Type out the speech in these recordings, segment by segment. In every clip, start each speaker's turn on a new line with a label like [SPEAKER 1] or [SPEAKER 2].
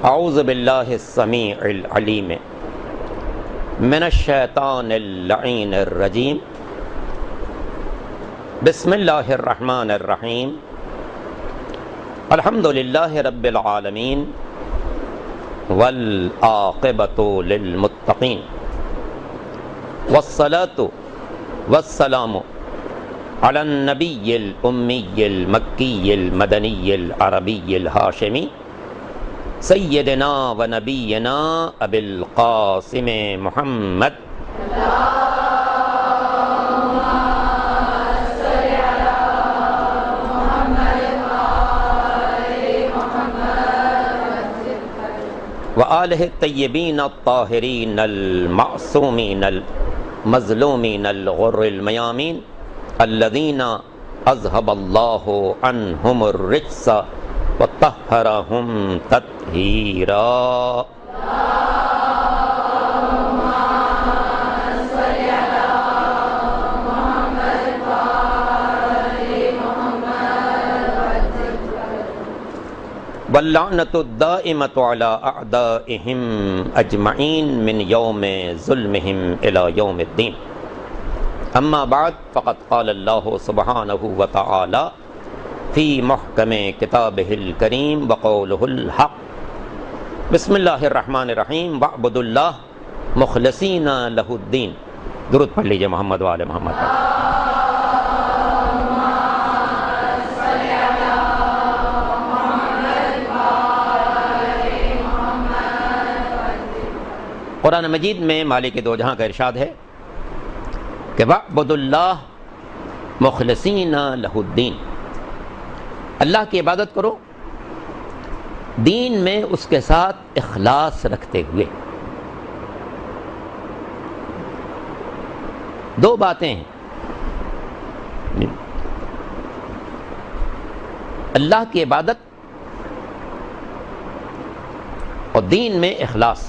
[SPEAKER 1] اعوذ باللہ السمیع العلیم من الشیطان اللعین الرجیم بسم اللہ الرحمن الرحیم الحمد للہ رب العالمین والعاقبۃ للمتقین والصلاة والسلام علی النبی الامی المکی المدنی العربی الہاشمی سیدنا و نبینا ابی القاسم محمد وآلہ الطیبین الطاہرین المعصومین المظلومین الغر المیامین الذین اذهب اللہ عنہم الرجس وطہرہم تطہیرا. واللعنۃ الدائمۃ علی اعدائہم اجمعین من یوم ظلمہم الی یوم الدین. اما بعد فقد قال اللہ سبحانہ وتعالی فی محکم کتابہ الکریم وقولہ الحق. بسم اللہ الرحمن الرحیم واعبدوا اللہ مخلصین لہ الدین. درود پڑھ لیجئے محمد وآل محمد. قرآن مجید میں مالک دو جہاں کا ارشاد ہے کہ وَاعْبُدُوا اللَّهَ مُخْلِصِينَ لَهُ الدِّينَ. اللہ کی عبادت کرو دین میں اس کے ساتھ اخلاص رکھتے ہوئے. دو باتیں ہیں، اللہ کی عبادت اور دین میں اخلاص.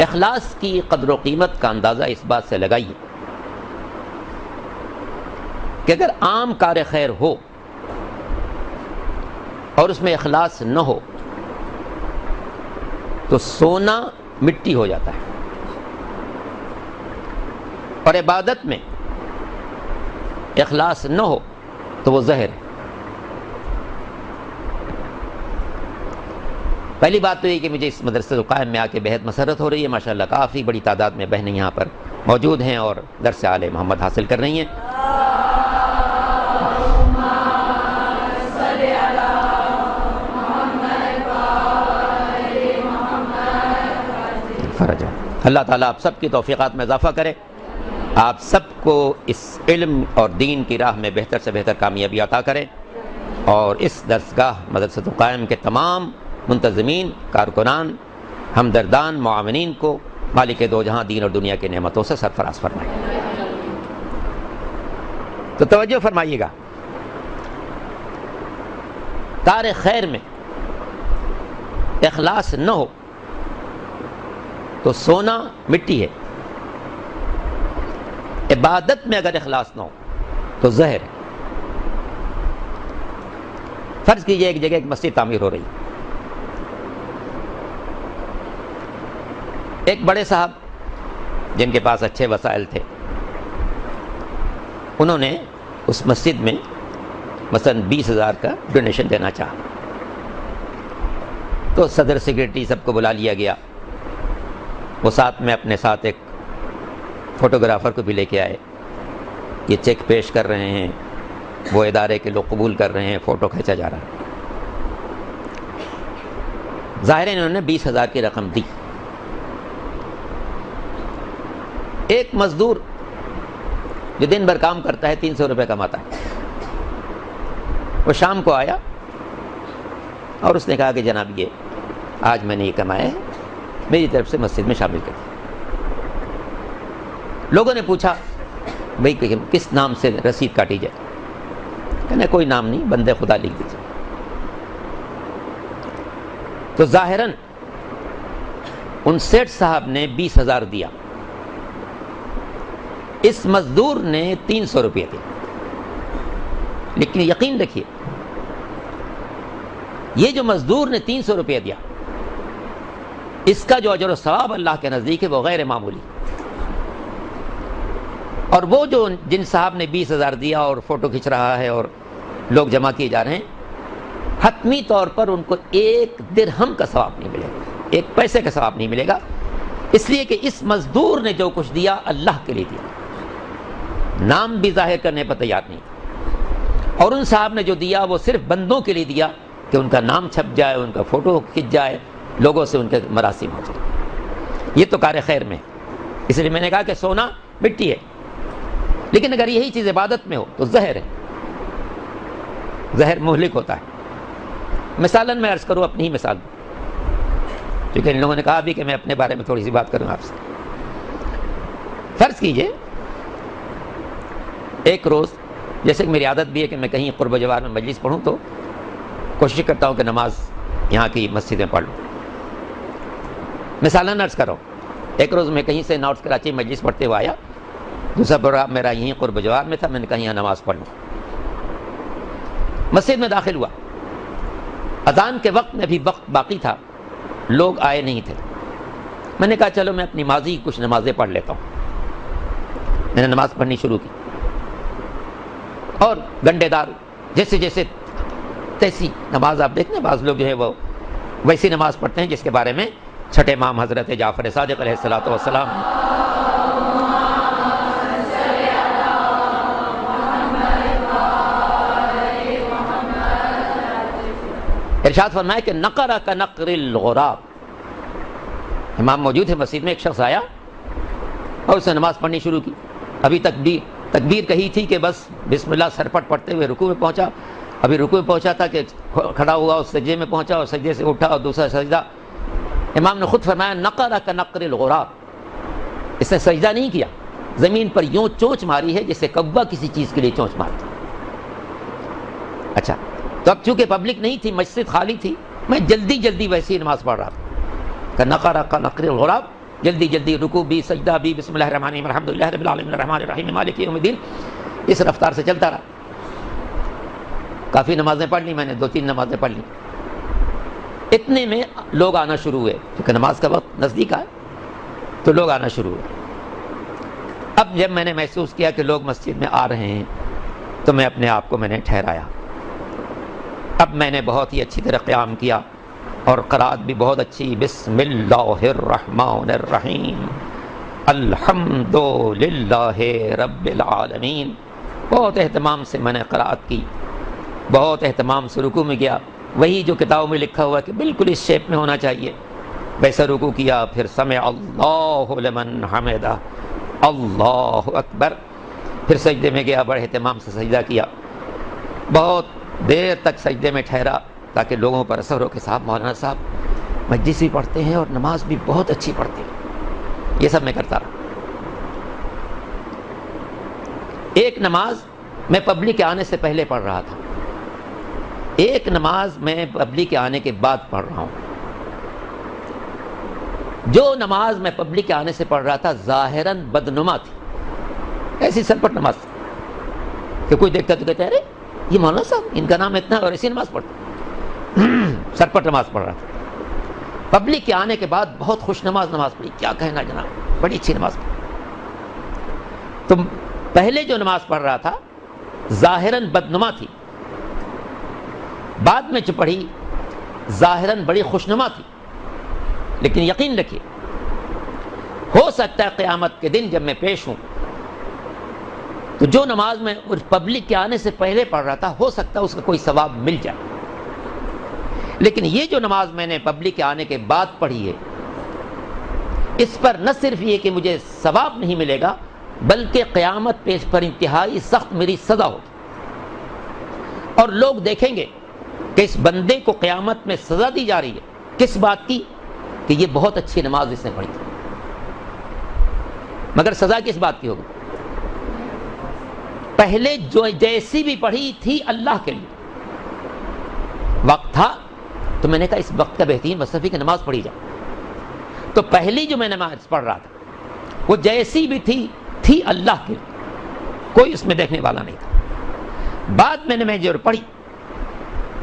[SPEAKER 1] اخلاص کی قدر و قیمت کا اندازہ اس بات سے لگائیے کہ اگر عام کار خیر ہو اور اس میں اخلاص نہ ہو تو سونا مٹی ہو جاتا ہے، اور عبادت میں اخلاص نہ ہو تو وہ زہر ہے. پہلی بات تو یہ کہ مجھے اس مدرسہ قائم میں آ کے بہت مسرت ہو رہی ہے. ماشاءاللہ کافی بڑی تعداد میں بہنیں یہاں پر موجود ہیں اور درس آل محمد حاصل کر رہی ہیں. فرج اللہ تعالیٰ آپ سب کی توفیقات میں اضافہ کرے، آپ سب کو اس علم اور دین کی راہ میں بہتر سے بہتر کامیابی عطا کرے، اور اس درسگاہ مدرسہ قائم کے تمام منتظمین، کارکنان، ہمدردان، معاونین کو مالک دو جہاں دین اور دنیا کی نعمتوں سے سرفراز فرمائے. تو توجہ فرمائیے گا، کار خیر میں اخلاص نہ ہو تو سونا مٹی ہے، عبادت میں اگر اخلاص نہ ہو تو زہر ہے. فرض کیجئے ایک جگہ ایک مسجد تعمیر ہو رہی ہے، ایک بڑے صاحب جن کے پاس اچھے وسائل تھے، انہوں نے اس مسجد میں مثلا 20,000 کا ڈونیشن دینا چاہا. تو صدر سیکرٹری سب کو بلا لیا گیا، وہ ساتھ میں اپنے ساتھ ایک فوٹوگرافر کو بھی لے کے آئے. یہ چیک پیش کر رہے ہیں، وہ ادارے کے لوگ قبول کر رہے ہیں، فوٹو کھینچا جا رہا ہے. ظاہر ہے انہوں نے 20,000 کی رقم دی. ایک مزدور جو دن بھر کام کرتا ہے 300 روپے کماتا ہے، وہ شام کو آیا اور اس نے کہا کہ جناب یہ آج میں نے یہ کمایا ہے، میری طرف سے مسجد میں شامل کر دیا. لوگوں نے پوچھا بھئی کس نام سے رسید کاٹی جائے؟ کہنا کوئی نام نہیں، بندے خدا لکھ دیجیے. تو ظاہراً ان سیٹھ صاحب نے 20,000 دیا، اس مزدور نے 300 روپے دیے. لیکن یقین رکھیے یہ جو مزدور نے 300 روپے دیا، اس کا جو اجر و ثواب اللہ کے نزدیک ہے وہ غیر معمولی، اور وہ جو جن صاحب نے 20,000 دیا اور فوٹو کھنچ رہا ہے اور لوگ جمع کیے جا رہے ہیں، حتمی طور پر ان کو 1 درہم کا ثواب نہیں ملے گا، 1 پیسے کا ثواب نہیں ملے گا، اس لیے کہ اس مزدور نے جو کچھ دیا اللہ کے لیے دیا، نام بھی ظاہر کرنے پر تیار نہیں، اور ان صاحب نے جو دیا وہ صرف بندوں کے لیے دیا کہ ان کا نام چھپ جائے، ان کا فوٹو کھنچ جائے، لوگوں سے ان کے مراسم ہو جائے۔ یہ تو کار خیر میں، اس لیے میں نے کہا کہ سونا مٹی ہے، لیکن اگر یہی چیز عبادت میں ہو تو زہر ہے، زہر مہلک ہوتا ہے۔ مثالاً میں عرض کروں، اپنی ہی مثال دوں، کیونکہ ان لوگوں نے کہا بھی کہ میں اپنے بارے میں تھوڑی سی بات کروں آپ سے۔ فرض کیجئے ایک روز، جیسے کہ میری عادت بھی ہے کہ میں کہیں قرب و جوار میں مجلس پڑھوں تو کوشش کرتا ہوں کہ نماز یہاں کی مسجد میں پڑھ لوں۔ مثالاً عرض کرو، ایک روز میں کہیں سے نارتھ کراچی مجلس پڑھتے ہوئے آیا، دوسرا پروگرام میرا یہیں قرب و جوار میں تھا، میں نے کہا یہاں نماز پڑھ لوں۔ مسجد میں داخل ہوا، اذان کے وقت میں بھی وقت باقی تھا، لوگ آئے نہیں تھے، میں نے کہا چلو میں اپنی ماضی کی کچھ نمازیں پڑھ لیتا ہوں۔ میں نے نماز پڑھنی شروع کی، اور گنڈے دار جیسے جیسے تیسی نماز، آپ دیکھتے ہیں بعض لوگ جو ہے وہ ویسی نماز پڑھتے ہیں جس کے بارے میں چھٹے امام حضرت جعفر صادق علیہ الصلوۃ والسلام ارشاد فرمایا کہ نقر کا نقر الغراب۔ امام موجود ہے مسجد میں، ایک شخص آیا اور اس نے نماز پڑھنی شروع کی، ابھی تکبیر کہی تھی کہ بس بسم اللہ سرپٹ پڑھتے ہوئے رکوع میں پہنچا، ابھی رکوع میں پہنچا تھا کہ کھڑا ہوا اور سجدے میں پہنچا اور سجدے سے اٹھا اور دوسرا سجدہ۔ امام نے خود فرمایا نقر کا نقر الغراب، اس نے سجدہ نہیں کیا، زمین پر یوں چونچ ماری ہے جیسے کوا کسی چیز کے لیے چونچ مارتا۔ اچھا، تو اب چونکہ پبلک نہیں تھی، مسجد خالی تھی، میں جلدی ویسے ہی نماز پڑھ رہا تھا کہ نقر کا نقر الغراب، جلدی رکوع بھی، سجدہ بھی، بسم اللہ الرحمن الرحیم الحمدللہ رب العالمین الرحمن الرحیم مالک یوم الدین، اس رفتار سے چلتا رہا۔ کافی نمازیں پڑھ لی میں نے، 2-3 نمازیں پڑھ لی، اتنے میں لوگ آنا شروع ہوئے، کیونکہ نماز کا وقت نزدیک آیا تو لوگ آنا شروع ہوئے۔ اب جب میں نے محسوس کیا کہ لوگ مسجد میں آ رہے ہیں تو میں اپنے آپ کو میں نے ٹھہرایا۔ اب میں نے بہت ہی اچھی طرح قیام کیا اور قرات بھی بہت اچھی، بسم اللہ الرحمن الرحیم الحمد للہ رب العالمین، بہت اہتمام سے میں نے قرات کی، بہت اہتمام سے رکوع میں گیا، وہی جو کتابوں میں لکھا ہوا کہ بالکل اس شیپ میں ہونا چاہیے ویسا رکوع کیا، پھر سمع اللہ لمن حمدہ، اللہ اکبر، پھر سجدے میں گیا، بڑے اہتمام سے سجدہ کیا، بہت دیر تک سجدے میں ٹھہرا تاکہ لوگوں پر اثر ہو کہ صاحب مولانا صاحب مجلس بھی پڑھتے ہیں اور نماز بھی بہت اچھی پڑھتے ہیں۔ یہ سب میں کرتا رہا۔ ایک نماز میں پبلک کے آنے سے پہلے پڑھ رہا تھا، ایک نماز میں پبلک کے آنے کے بعد پڑھ رہا ہوں۔ جو نماز میں پبلک کے آنے سے پڑھ رہا تھا ظاہراً بدنما تھی، ایسی سرپٹ نماز تھی کہ کوئی دیکھتا تو کہتا ہے ارے یہ مولانا صاحب ان کا نام اتنا اور ایسی نماز پڑھتا، سرپٹ نماز پڑھ رہا تھا۔ پبلک کے آنے کے بعد بہت خوش نماز پڑھی، کیا کہنا جناب، بڑی اچھی نماز پڑھی۔ تو پہلے جو نماز پڑھ رہا تھا ظاہراً بدنما تھی، بعد میں جو پڑھی ظاہراً بڑی خوشنما تھی، لیکن یقین رکھیے ہو سکتا ہے قیامت کے دن جب میں پیش ہوں تو جو نماز میں پبلک کے آنے سے پہلے پڑھ رہا تھا ہو سکتا ہے اس کا کوئی ثواب مل جائے، لیکن یہ جو نماز میں نے پبلک کے آنے کے بعد پڑھی ہے اس پر نہ صرف یہ کہ مجھے ثواب نہیں ملے گا بلکہ قیامت پیش پر انتہائی سخت میری سزا ہوگی، اور لوگ دیکھیں گے کہ اس بندے کو قیامت میں سزا دی جا رہی ہے کس بات کی، کہ یہ بہت اچھی نماز اس نے پڑھی تھی، مگر سزا کس بات کی ہوگی؟ پہلے جو جیسی بھی پڑھی تھی اللہ کے لیے، وقت تھا تو میں نے کہا اس وقت کا بہترین وصف کی نماز پڑھی جائے، تو پہلی جو میں نماز پڑھ رہا تھا وہ جیسی بھی تھی اللہ کے لیے، کوئی اس میں دیکھنے والا نہیں تھا۔ بعد میں نے جو پڑھی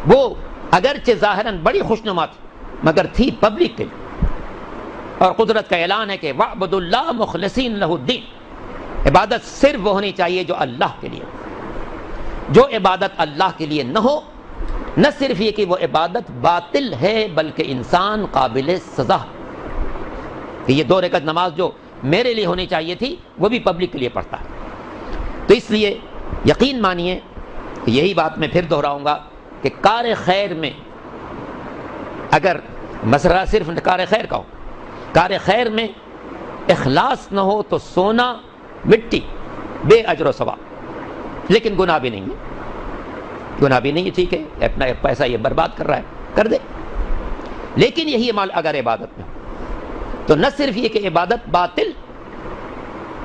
[SPEAKER 1] وہ اگرچہ ظاہراً بڑی خوشنما تھی مگر تھی پبلک کے لیے، اور قدرت کا اعلان ہے کہ وَاعْبُدُوا اللَّهَ مُخْلِصِينَ لَهُ الدِّينَ، عبادت صرف وہ ہونی چاہیے جو اللہ کے لیے، جو عبادت اللہ کے لیے نہ ہو، نہ صرف یہ کہ وہ عبادت باطل ہے بلکہ انسان قابل سزا، کہ یہ 2 رکعت نماز جو میرے لیے ہونی چاہیے تھی وہ بھی پبلک کے لیے پڑھتا ہے۔ تو اس لیے یقین مانیے، یہی بات میں پھر دہراؤں گا کہ کار خیر میں اگر مسئلہ صرف کار خیر کا ہو، کار خیر میں اخلاص نہ ہو تو سونا مٹی، بے اجر و ثواب، لیکن گناہ بھی نہیں ہے، گناہ بھی نہیں ہے، ٹھیک ہے اپنا پیسہ یہ برباد کر رہا ہے کر دے، لیکن یہی عمل اگر عبادت میں ہو تو نہ صرف یہ کہ عبادت باطل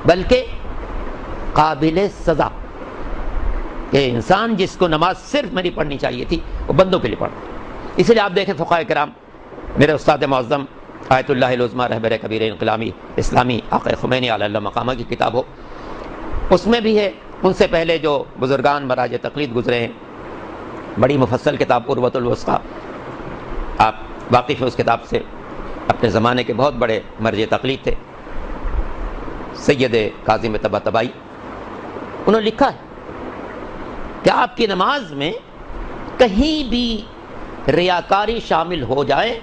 [SPEAKER 1] بلکہ قابل سزا، کہ انسان جس کو نماز صرف میری پڑھنی چاہیے تھی وہ بندوں کے لیے پڑھ، اس لیے آپ دیکھیں فقہاء کرام، میرے استاد معظم آیت اللہ العظمیٰ رہبر کبیر انقلابی اسلامی آقا خمینی علیہ اللہ مقامہ کی کتاب ہو، اس میں بھی ہے، ان سے پہلے جو بزرگان مراج تقلید گزرے ہیں، بڑی مفصل کتاب عروۃ الوثقیٰ، آپ واقف ہیں اس کتاب سے، اپنے زمانے کے بہت بڑے مرجع تقلید تھے سید کاظم طباطبائی، انہوں نے لکھا ہے کہ آپ کی نماز میں کہیں بھی ریاکاری شامل ہو جائے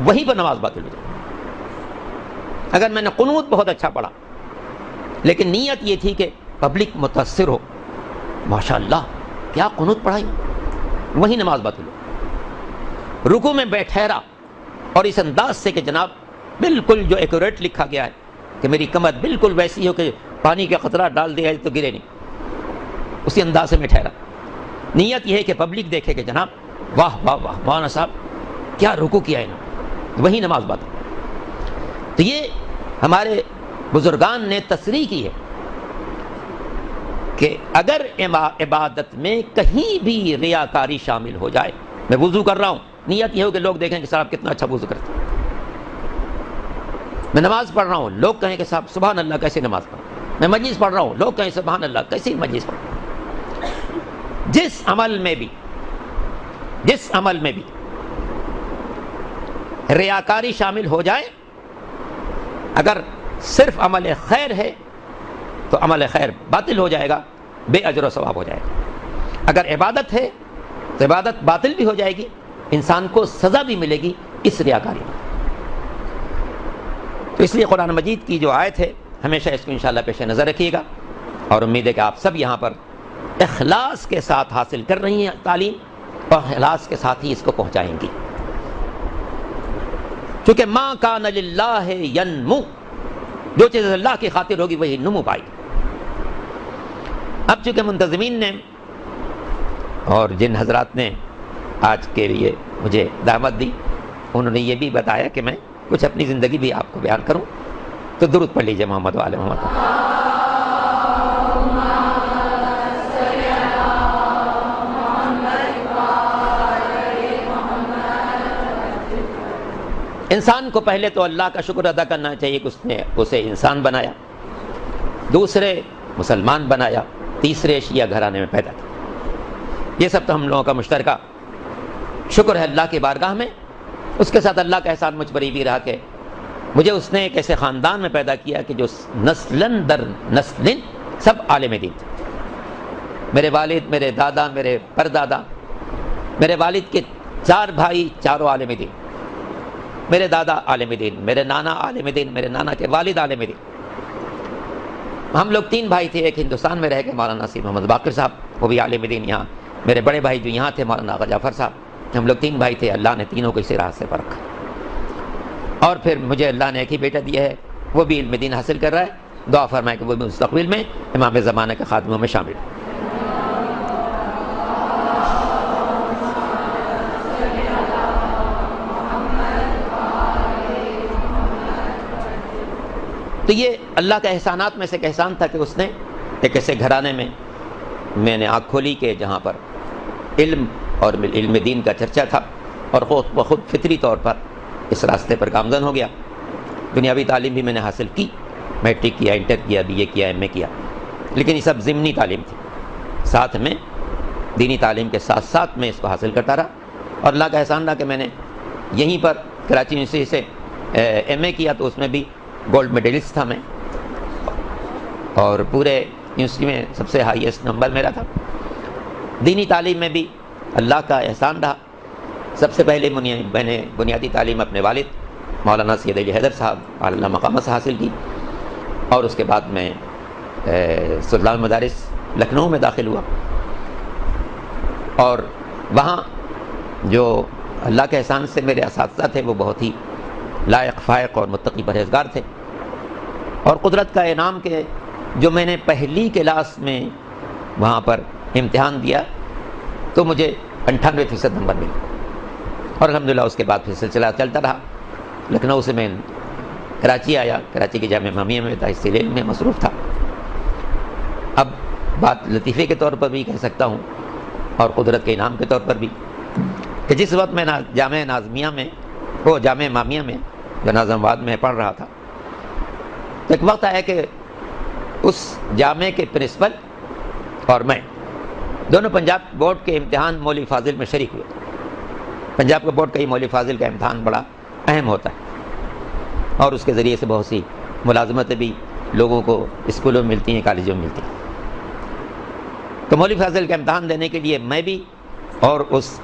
[SPEAKER 1] وہیں پر نماز باطل ہو جائے۔ اگر میں نے قنوت بہت اچھا پڑھا لیکن نیت یہ تھی کہ پبلک متاثر ہو، ماشاءاللہ کیا قنوت پڑھائی، وہیں نماز باطل ہو۔ رکوع میں ٹھہرا اور اس انداز سے کہ جناب بالکل جو ایکوریٹ لکھا گیا ہے کہ میری کمر بالکل ویسی ہو کہ پانی کا قطرہ ڈال دیا تو گرے نہیں، اسی انداز سے میں ٹھہرا، نیت یہ ہے کہ پبلک دیکھے کہ جناب واہ واہ واہ مولانا صاحب کیا رکوع کیا ہے نا، وہی نماز باطل۔ تو یہ ہمارے بزرگان نے تصریح کی ہے کہ اگر عبادت میں کہیں بھی ریاکاری شامل ہو جائے، میں وضو کر رہا ہوں، نیت یہ ہو کہ لوگ دیکھیں کہ صاحب کتنا اچھا وضو کرتے ہیں، میں نماز پڑھ رہا ہوں، لوگ کہیں کہ صاحب سبحان اللہ کیسے نماز پڑھ، میں مجلس پڑھ رہا ہوں، لوگ کہیں سبحان اللہ کیسے مجلس پڑھ۔ جس عمل میں بھی ریاکاری شامل ہو جائے، اگر صرف عمل خیر ہے تو عمل خیر باطل ہو جائے گا، بے اجر و ثواب ہو جائے گا۔ اگر عبادت ہے تو عبادت باطل بھی ہو جائے گی، انسان کو سزا بھی ملے گی اس ریاکاری میں۔ تو اس لیے قرآن مجید کی جو آیت ہے ہمیشہ اس کو انشاءاللہ پیش نظر رکھیے گا، اور امید ہے کہ آپ سب یہاں پر اخلاص کے ساتھ حاصل کر رہی ہیں تعلیم، اور اخلاص کے ساتھ ہی اس کو پہنچائیں گی، چونکہ ما کان للہ ینمو، جو چیز اللہ کی خاطر ہوگی وہی نمو پائے گی۔ اب چونکہ منتظمین نے اور جن حضرات نے آج کے لیے مجھے دعوت دی، انہوں نے یہ بھی بتایا کہ میں کچھ اپنی زندگی بھی آپ کو بیان کروں، تو درود پڑھ لیجیے محمد وآل محمد۔ انسان کو پہلے تو اللہ کا شکر ادا کرنا چاہیے کہ اس نے اسے انسان بنایا، دوسرے مسلمان بنایا، تیسرے شیعہ گھرانے میں پیدا کیا۔ یہ سب تو ہم لوگوں کا مشترکہ شکر ہے اللہ کی بارگاہ میں۔ اس کے ساتھ اللہ کا احسان مجھ پر یہ بھی رہا کہ مجھے اس نے ایک ایسے خاندان میں پیدا کیا کہ جو نسلن در نسلن سب عالم دین تھے۔ میرے والد، میرے دادا، میرے پردادا، میرے والد کے 4 بھائی، چاروں عالم دین، میرے دادا عالم دین، میرے نانا عالم دین، میرے نانا کے والد عالم دین۔ ہم لوگ 3 بھائی تھے، ایک ہندوستان میں رہ گئے مولانا نصیر محمد باقر صاحب، وہ بھی عالم دین یہاں، میرے بڑے بھائی جو یہاں تھے مولانا آغا جعفر صاحب، ہم لوگ 3 بھائی تھے، اللہ نے تینوں کو اسی راہ سے پر رکھا۔ اور پھر مجھے اللہ نے ایک ہی بیٹا دیا ہے، وہ بھی علم دین حاصل کر رہا ہے، دعا فرمائے کہ وہ بھی مستقبل میں امام زمانہ کے خادموں میں شامل ہے۔ تو یہ اللہ کے احسانات میں سے ایک احسان تھا کہ اس نے ایک ایسے گھرانے میں نے آنکھ کھولی کہ جہاں پر علم اور علم دین کا چرچا تھا، اور خود بخود فطری طور پر اس راستے پر گامزن ہو گیا۔ دنیاوی تعلیم بھی میں نے حاصل کی، میٹرک کیا، انٹر کیا، بی اے کیا، ایم اے کیا، لیکن یہ سب ضمنی تعلیم تھی۔ ساتھ میں دینی تعلیم کے ساتھ ساتھ میں اس کو حاصل کرتا رہا، اور اللہ کا احسان رہا کہ میں نے یہیں پر کراچی یونیورسٹی سے ایم اے کیا، تو اس میں بھی گولڈ میڈلسٹ تھا میں، اور پورے یونیورسٹی میں سب سے ہائیسٹ نمبر میرا تھا۔ دینی تعلیم میں بھی اللہ کا احسان رہا۔ سب سے پہلے میں نے بنیادی تعلیم اپنے والد مولانا سید علی حیدر صاحب اعلیٰ مقامہ سے حاصل کی، اور اس کے بعد میں سلطان المدارس لکھنؤ میں داخل ہوا، اور وہاں جو اللہ کے احسان سے میرے اساتذہ تھے وہ بہت ہی لائق فائق اور متقی پرہیزگار تھے، اور قدرت کا انعام کہ جو میں نے پہلی کلاس میں وہاں پر امتحان دیا تو مجھے 98% نمبر ملے، اور الحمدللہ اس کے بعد پھر سلسلہ چلتا رہا۔ لکھنؤ سے میں کراچی آیا، کراچی کے جامعہ امامیہ میں تحصیل علم میں مصروف تھا۔ اب بات لطیفے کے طور پر بھی کہہ سکتا ہوں اور قدرت کے انعام کے طور پر بھی کہ جس وقت میں جامعہ ناظمیہ میں جامعہ امامیہ میں جو ناظم آباد میں پڑھ رہا تھا، تو ایک وقت آیا کہ اس جامعہ کے پرنسپل اور میں دونوں پنجاب بورڈ کے امتحان مولوی فاضل میں شریک ہوئے۔ پنجاب کا بورڈ کا یہ مولوی فاضل کا امتحان بڑا اہم ہوتا ہے، اور اس کے ذریعے سے بہت سی ملازمتیں بھی لوگوں کو اسکولوں میں ملتی ہیں، کالجوں میں ملتی ہیں۔ تو مولوی فاضل کا امتحان دینے کے لیے میں بھی اور اس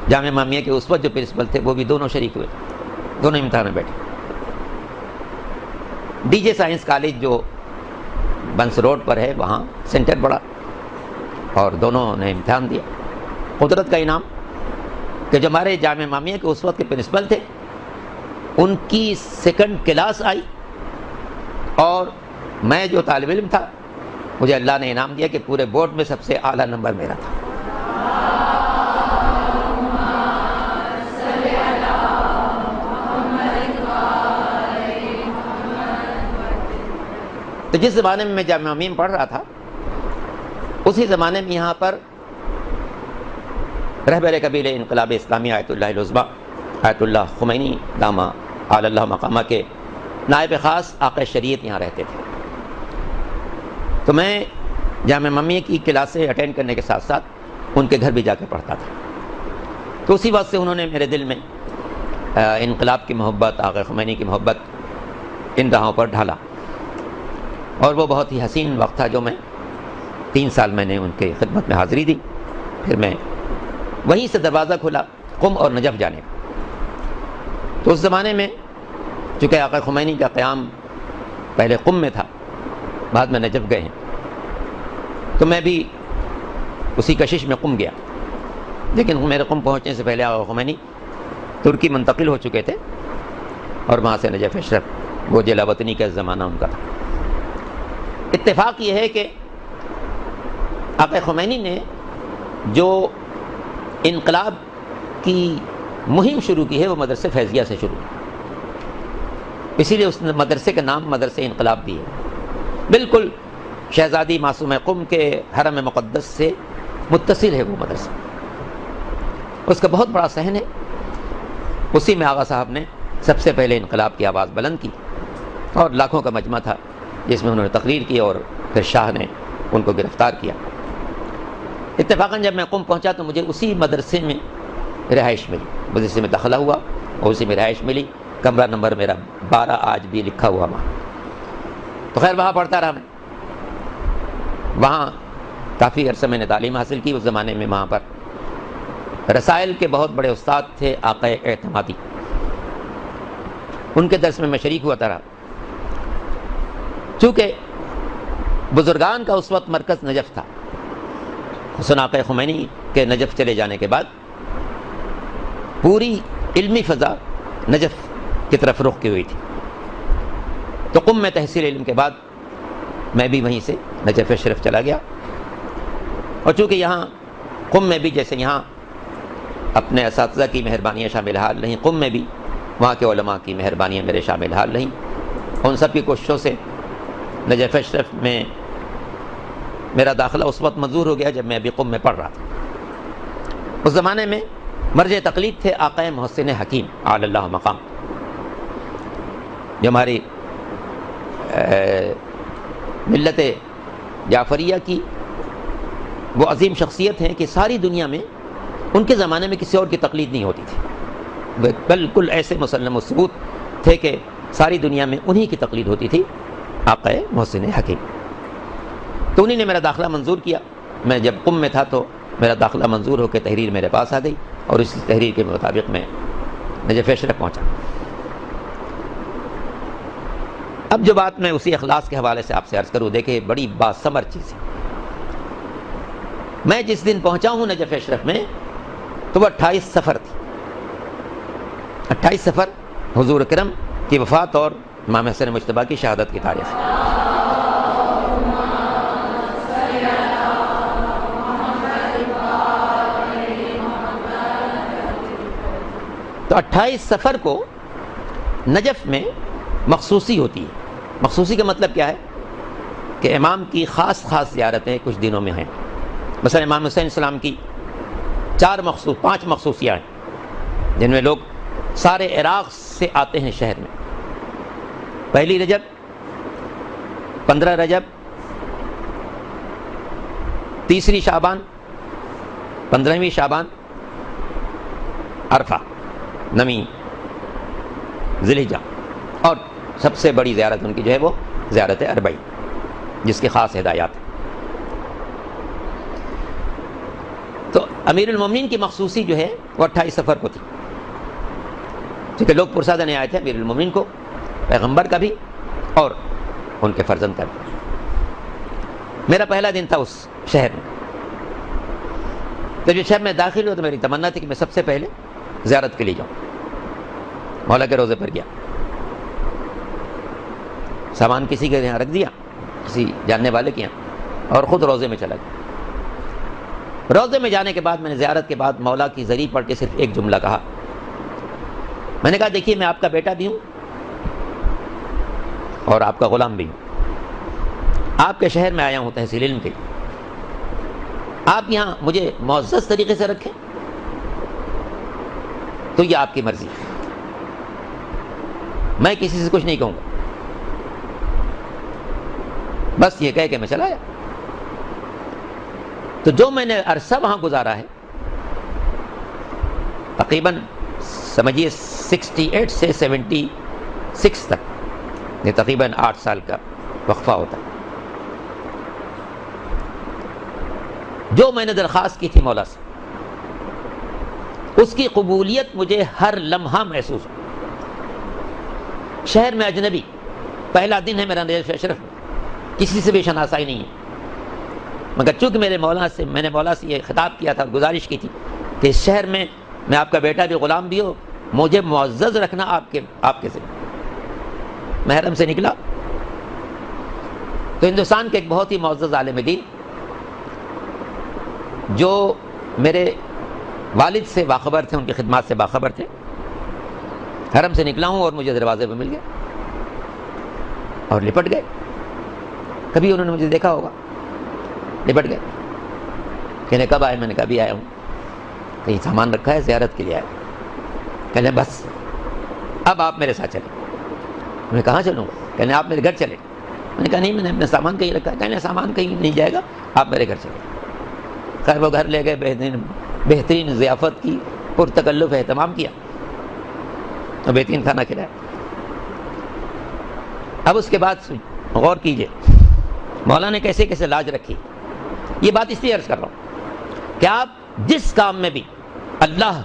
[SPEAKER 1] جامعہ امامیہ کے اس وقت جو پرنسپل تھے وہ بھی دونوں شریک ہوئے، دونوں امتحان میں بیٹھے۔ ڈی جے سائنس کالج جو بنس روڈ پر ہے وہاں سینٹر پڑا، اور دونوں نے امتحان دیا۔ قدرت کا انعام کہ جو ہمارے جامعہ امامیہ کے اس وقت کے پرنسپل تھے ان کی سیکنڈ کلاس آئی، اور میں جو طالب علم تھا مجھے اللہ نے انعام دیا کہ پورے بورڈ میں سب سے اعلیٰ نمبر میرا تھا۔ تو جس زمانے میں جامعہ امامیہ میں پڑھ رہا تھا اسی زمانے میں یہاں پر رہبر قبیلہ انقلاب اسلامی آیت اللہ العظمیٰ آیت اللہ خمینی دامہ اعلی اللہ مقامہ کے نائب خاص آقا شریعت یہاں رہتے تھے۔ تو میں جامعہ امامیہ کی کلاسیں اٹینڈ کرنے کے ساتھ ساتھ ان کے گھر بھی جا کے پڑھتا تھا۔ تو اسی وقت سے انہوں نے میرے دل میں انقلاب کی محبت، آقا خمینی کی محبت ان راہوں پر ڈھالا، اور وہ بہت ہی حسین وقت تھا جو میں 3 سال میں نے ان کے خدمت میں حاضری دی۔ پھر میں وہیں سے دروازہ کھلا قم اور نجف جانے کا۔ تو اس زمانے میں چونکہ آقا خمینی کا قیام پہلے قم میں تھا، بعد میں نجف گئے ہیں، تو میں بھی اسی کشش میں قم گیا، لیکن میرے قم پہنچنے سے پہلے آقا خمینی ترکی منتقل ہو چکے تھے، اور وہاں سے نجف اشرف وہ جلا وطنی کا زمانہ ان کا تھا۔ اتفاق یہ ہے کہ آقا خمینی نے جو انقلاب کی مہم شروع کی ہے وہ مدرسے فیضیہ سے شروع کی، اسی لیے اس مدرسے کا نام مدرسے انقلاب بھی ہے۔ بالکل شہزادی معصوم قم کے حرم مقدس سے متصل ہے وہ مدرسہ، اس کا بہت بڑا صحن ہے۔ اسی میں آغا صاحب نے سب سے پہلے انقلاب کی آواز بلند کی، اور لاکھوں کا مجمع تھا جس میں انہوں نے تقریر کی، اور پھر شاہ نے ان کو گرفتار کیا۔ اتفاقاً جب میں قم پہنچا تو مجھے اسی مدرسے میں رہائش ملی، مدرسے میں داخلہ ہوا اور اسی میں رہائش ملی، کمرہ نمبر میرا 12 آج بھی لکھا ہوا وہاں۔ تو خیر وہاں پڑھتا رہا میں، وہاں کافی عرصہ میں نے تعلیم حاصل کی۔ اس زمانے میں وہاں پر رسائل کے بہت بڑے استاد تھے آقا اعتمادی، ان کے درس میں میں شریک ہوا رہا۔ چونکہ بزرگان کا اس وقت مرکز نجف تھا، حسن آقا خمینی کے نجف چلے جانے کے بعد پوری علمی فضا نجف کی طرف رخ کی ہوئی تھی۔ تو قم میں تحصیل علم کے بعد میں بھی وہیں سے نجف شریف چلا گیا، اور چونکہ یہاں قم میں بھی جیسے یہاں اپنے اساتذہ کی مہربانیاں شامل حال رہیں، قم میں بھی وہاں کے علماء کی مہربانیاں میرے شامل حال رہیں۔ ان سب کی کوششوں سے نجف شریف میں میرا داخلہ اس وقت منظور ہو گیا جب میں ابھی قم میں پڑھ رہا تھا۔ اس زمانے میں مرجع تقلید تھے آقا محسن حکیم اعلی اللہ مقام، جو ہماری ملت جعفریہ کی وہ عظیم شخصیت ہیں کہ ساری دنیا میں ان کے زمانے میں کسی اور کی تقلید نہیں ہوتی تھی، بالکل ایسے مسلم و ثبوت تھے کہ ساری دنیا میں انہی کی تقلید ہوتی تھی، آقا محسن حکیم۔ تو انہی نے میرا داخلہ منظور کیا۔ میں جب قم میں تھا تو میرا داخلہ منظور ہو کے تحریر میرے پاس آ گئی، اور اس تحریر کے مطابق میں نجف اشرف پہنچا۔ اب جو بات میں اسی اخلاص کے حوالے سے آپ سے عرض کروں، دیکھیں بڑی باثمر چیز ہے۔ میں جس دن پہنچا ہوں نجف اشرف میں تو وہ 28 صفر تھی، 28 صفر حضور اکرم کی وفات اور امام حسن مجتبیٰ کی شہادت کی تاریخ۔ تو 28 صفر کو نجف میں مخصوصی ہوتی ہے۔ مخصوصی کا مطلب کیا ہے کہ امام کی خاص زیارتیں کچھ دنوں میں ہیں۔ مثلا امام حسین السلام کی 5 مخصوصیاں ہیں جن میں لوگ سارے عراق سے آتے ہیں شہر میں۔ پہلی رجب، 15 رجب، تیسری شعبان، 15ویں شعبان، عرفہ، 9ویں ذی الحجہ، اور سب سے بڑی زیارت ان کی جو ہے وہ زیارت اربعین، جس کی خاص ہدایات ہیں۔ تو امیر المومنین کی مخصوصی جو ہے وہ 28 صفر کو تھی، کیونکہ لوگ پرسا دینے آئے تھے امیر المومنین کو، پیغمبر کا بھی اور ان کے فرزند کا بھی۔ میرا پہلا دن تھا اس شہر میں۔ تو جو شہر میں داخل ہوا تو میری تمنا تھی کہ میں سب سے پہلے زیارت کے لیے جاؤں۔ مولا کے روزے پر گیا، سامان کسی کے یہاں رکھ دیا، کسی جاننے والے کے یہاں، اور خود روزے میں چلا گیا۔ روزے میں جانے کے بعد میں نے زیارت کے بعد مولا کی ذریع پڑھ کے صرف ایک جملہ کہا۔ میں نے کہا دیکھیے میں آپ کا بیٹا بھی ہوں اور آپ کا غلام بھی ہوں، آپ کے شہر میں آیا ہوں تحصیل علم کے لیے، آپ یہاں مجھے معزز طریقے سے رکھیں تو یہ آپ کی مرضی ہے، میں کسی سے کچھ نہیں کہوں گا۔ بس یہ کہہ کے میں چلا آیا۔ تو جو میں نے عرصہ وہاں گزارا ہے، تقریباً سمجھیے 68 سے 76 تک، یہ تقریباً 8 سال کا وقفہ ہوتا ہے۔ جو میں نے درخواست کی تھی مولا سے، اس کی قبولیت مجھے ہر لمحہ محسوس ہو۔ شہر میں اجنبی، پہلا دن ہے میرا نجف اشرف میں، کسی سے بھی شناسائی نہیں ہے، مگر چونکہ میں نے مولا سے یہ خطاب کیا تھا، گزارش کی تھی کہ اس شہر میں آپ کا بیٹا بھی غلام بھی ہو، مجھے معزز رکھنا آپ کے ذمہ۔ میں حرم سے نکلا تو ہندوستان کے ایک بہت ہی معزز عالم دین جو میرے والد سے باخبر تھے، ان کی خدمات سے باخبر تھے، حرم سے نکلا ہوں اور مجھے دروازے پہ مل گئے اور لپٹ گئے۔ کبھی انہوں نے مجھے دیکھا ہوگا، لپٹ گئے۔ کہنے کب آئے؟ میں نے کہا ابھی آیا ہوں۔ کہیں سامان رکھا ہے؟ زیارت کے لیے آیا۔ کہنے بس اب آپ میرے ساتھ چلیں۔ میں نے کہاں چلوں گا؟ کہنے آپ میرے گھر چلیں۔ میں نے کہا نہیں، میں نے اپنا سامان کہیں رکھا ہے۔ کہنے سامان کہیں نہیں جائے گا، آپ میرے گھر چلیں۔ خیر وہ گھر لے گئے، بہترین ضیافت کی، پرتکلف اہتمام کیا اور بہترین کھانا کھلایا۔ اب اس کے بعد غور کیجئے مولا نے کیسے کیسے لاج رکھی۔ یہ بات اس لیے عرض کر رہا ہوں کہ آپ جس کام میں بھی اللہ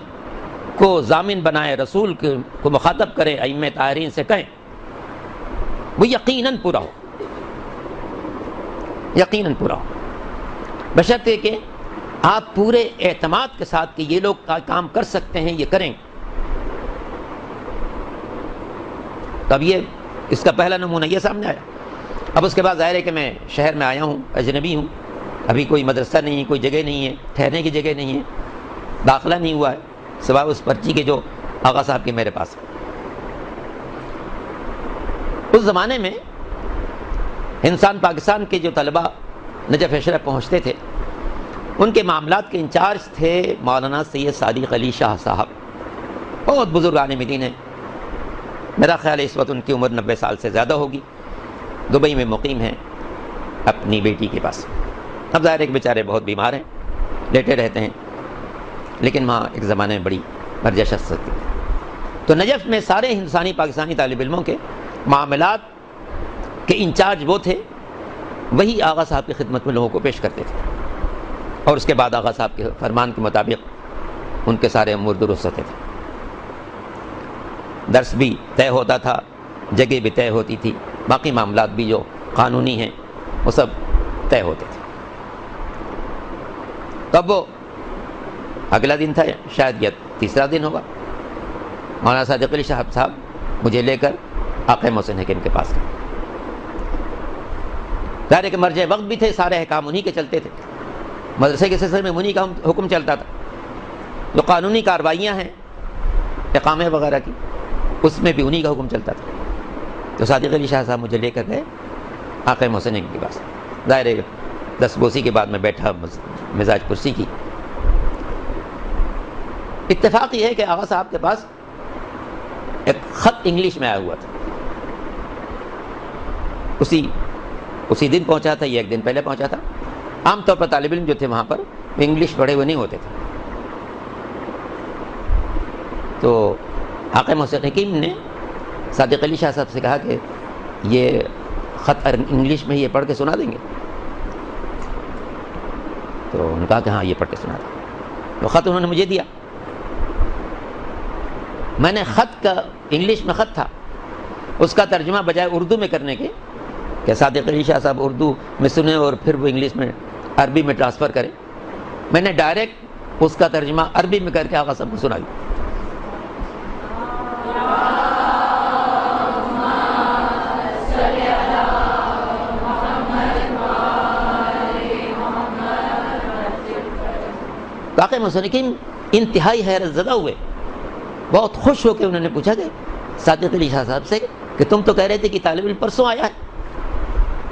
[SPEAKER 1] کو ضامن بنائے، رسول کو مخاطب کریں، ائمہ طاہرین سے کہیں، وہ یقیناً پورا ہو، یقیناً پورا ہو، بشرطے کہ آپ پورے اعتماد کے ساتھ کہ یہ لوگ کام کر سکتے ہیں، یہ کریں۔ تب یہ اس کا پہلا نمونہ یہ سامنے آیا۔ اب اس کے بعد ظاہر ہے کہ میں شہر میں آیا ہوں، اجنبی ہوں، ابھی کوئی مدرسہ نہیں ہے، کوئی جگہ نہیں ہے، ٹھہرنے کی جگہ نہیں ہے، داخلہ نہیں ہوا ہے سوائے اس پرچی کے جو آقا صاحب کی میرے پاس ہے۔ اس زمانے میں ہندوستان پاکستان کے جو طلباء نجف اشرف پہنچتے تھے، ان کے معاملات کے انچارج تھے مولانا سید صادق علی شاہ صاحب، بہت بزرگ عالم دین ہیں۔ میرا خیال ہے اس وقت ان کی عمر 90 سال سے زیادہ ہوگی، دبئی میں مقیم ہیں اپنی بیٹی کے پاس۔ اب ظاہر ہے کہ بیچارے بہت بیمار ہیں، لیٹے رہتے ہیں، لیکن وہاں ایک زمانے میں بڑی مرجع شخصیت تھی. تو نجف میں سارے ہندوستانی پاکستانی طالب علموں کے معاملات کے انچارج وہ تھے، وہی آغا صاحب کی خدمت میں لوگوں کو پیش کرتے تھے، اور اس کے بعد آغا صاحب کے فرمان کے مطابق ان کے سارے امور درست ہوتے تھے. درس بھی طے ہوتا تھا، جگہ بھی طے ہوتی تھی، باقی معاملات بھی جو قانونی ہیں وہ سب طے ہوتے تھے. تب وہ اگلا دن تھا، شاید یہ تیسرا دن ہوگا، مولانا صادق علی شہاب صاحب مجھے لے کر آقا محسن حکیم کے پاس گئے. ظاہر ہے کہ مرجع وقت بھی تھے، سارے احکام انہی کے چلتے تھے، مدرسے کے سلسلے میں انہی کا حکم چلتا تھا. جو قانونی کارروائیاں ہیں اقامے وغیرہ کی، اس میں بھی انہی کا حکم چلتا تھا. تو صادق علی شاہ صاحب مجھے لے کر گئے آقا محسن حکیم کے پاس. ظاہر ہے دس بوسی کے بعد میں بیٹھا، مزاج پرسی کی. اتفاق یہ ہے کہ آقا صاحب کے پاس ایک خط انگلش میں آیا ہوا تھا. اسی دن پہنچا تھا، یہ ایک دن پہلے پہنچا تھا. عام طور پر طالب علم جو تھے وہاں پر وہ انگلش پڑھے ہوئے نہیں ہوتے تھے. تو آقا محسن حکیم نے صادق علی شاہ صاحب سے کہا کہ یہ خط انگلش میں یہ پڑھ کے سنا دیں گے؟ تو انہوں نے کہا کہ ہاں یہ پڑھ کے سنا دیں. تو خط انہوں نے مجھے دیا. میں نے خط کا، انگلش میں خط تھا، اس کا ترجمہ بجائے اردو میں کرنے کے کہ صادق علی شاہ صاحب اردو میں سنیں اور پھر وہ انگلش میں عربی میں ٹرانسفر کریں، میں نے ڈائریکٹ اس کا ترجمہ عربی میں کر کے آقا صاحب کو سنا دیا. آقا محسن حکیم انتہائی حیرت زدہ ہوئے، بہت خوش ہو کے انہوں نے پوچھا کہ صادق علی شاہ صاحب سے کہ تم تو کہہ رہے تھے کہ طالب علم پرسوں آیا ہے،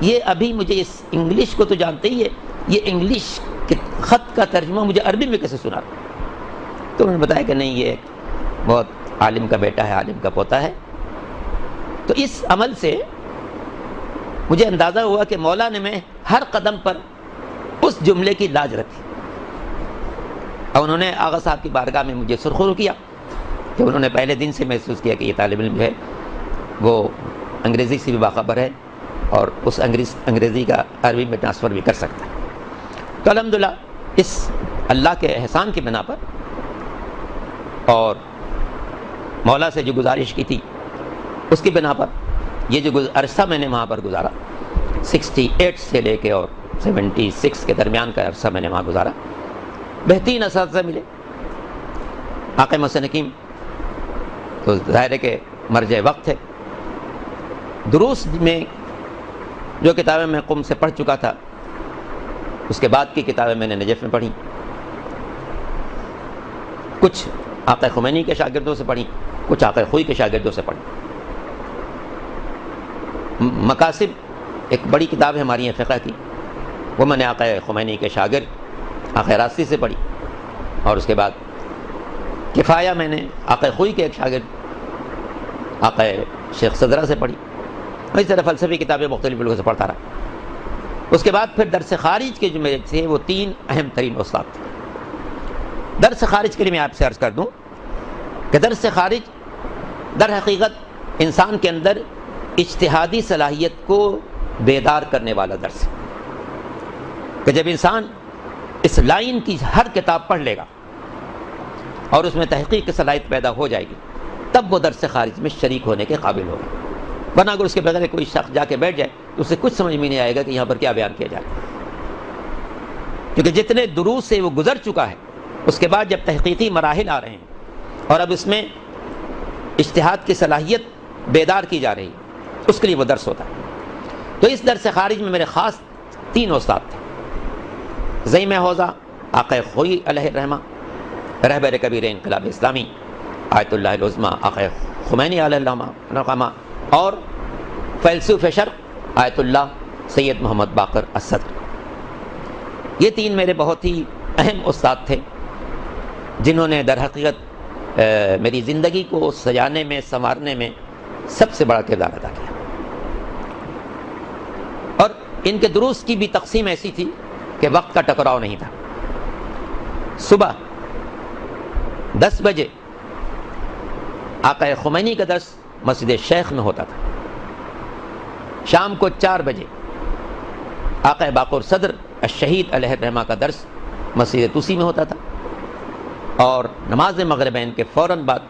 [SPEAKER 1] یہ ابھی مجھے اس انگلش کو تو جانتے ہی ہے، یہ انگلش کے خط کا ترجمہ مجھے عربی میں کیسے سنا؟ تو انہوں نے بتایا کہ نہیں، یہ بہت عالم کا بیٹا ہے، عالم کا پوتا ہے. تو اس عمل سے مجھے اندازہ ہوا کہ مولا نے میں ہر قدم پر اس جملے کی لاج رکھی. اور انہوں نے آغا صاحب کی بارگاہ میں مجھے سرخرو کیا کہ انہوں نے پہلے دن سے محسوس کیا کہ یہ طالب علم جو ہے وہ انگریزی سے بھی باخبر ہے اور اس انگریزی کا عربی میں ٹرانسفر بھی کر سکتا ہے. تو الحمدللہ اس اللہ کے احسان کی بنا پر اور مولا سے جو گزارش کی تھی اس کی بنا پر یہ جو عرصہ میں نے وہاں پر گزارا، 68 سے لے کے اور 76 کے درمیان کا عرصہ میں نے وہاں گزارا، بہترین اساتذہ ملے. آقا محسن حکیم تو ظاہر ہے کہ مرجع وقت ہے. دروس میں جو کتابیں میں قم سے پڑھ چکا تھا، اس کے بعد کی کتابیں میں نے نجف میں پڑھی، کچھ آقا خمینی کے شاگردوں سے پڑھی، کچھ آقا خوئی کے شاگردوں سے پڑھی. مقاصد ایک بڑی کتاب ہے ہماری فقہ کی، وہ میں نے آقا خمینی کے شاگرد آقا راسی سے پڑھی. اور اس کے بعد کفایہ میں نے آقا خوئی کے ایک شاگرد آقا شیخ صدرہ سے پڑھی. اس طرح فلسفی کتابیں مختلف لوگوں سے پڑھتا رہا. اس کے بعد پھر درس خارج کے جو میرے تھے وہ 3 اہم ترین استاد تھے. درس خارج کے لیے میں آپ سے عرض کر دوں کہ درس خارج در حقیقت انسان کے اندر اجتہادی صلاحیت کو بیدار کرنے والا درس ہے کہ جب انسان اس لائن کی ہر کتاب پڑھ لے گا اور اس میں تحقیق کی صلاحیت پیدا ہو جائے گی، تب وہ درس خارج میں شریک ہونے کے قابل ہوگا. ورنہ اگر اس کے بغیر کوئی شخص جا کے بیٹھ جائے تو اسے کچھ سمجھ میں نہیں آئے گا کہ یہاں پر کیا بیان کیا جائے، کیونکہ جتنے دروس سے وہ گزر چکا ہے، اس کے بعد جب تحقیقی مراحل آ رہے ہیں اور اب اس میں اجتہاد کی صلاحیت بیدار کی جا رہی ہے، اس کے لیے وہ درس ہوتا ہے. تو اس درس خارج میں میرے خاص 3 استاد تھے. زعیم حوزہ آقا خوئی علیہ الرحمہ، رہبر کبیر انقلاب اسلامی آیت اللہ العظمیٰ آقا خمینی علیہ الرحمہ، اور فیلسوف شرق آیت اللہ سید محمد باقر الصدر. یہ 3 میرے بہت ہی اہم استاد تھے جنہوں نے در حقیقت میری زندگی کو سجانے میں، سنوارنے میں سب سے بڑا کردار ادا کیا. اور ان کے دروس کی بھی تقسیم ایسی تھی کہ وقت کا ٹکراؤ نہیں تھا. صبح 10 بجے آقا خمینی کا درس مسجد شیخ میں ہوتا تھا. شام کو 4 بجے آقا باقر صدر الشہید علیہ الرحمہ کا درس مسجد توسی میں ہوتا تھا. اور نماز مغربین کے فوراً بعد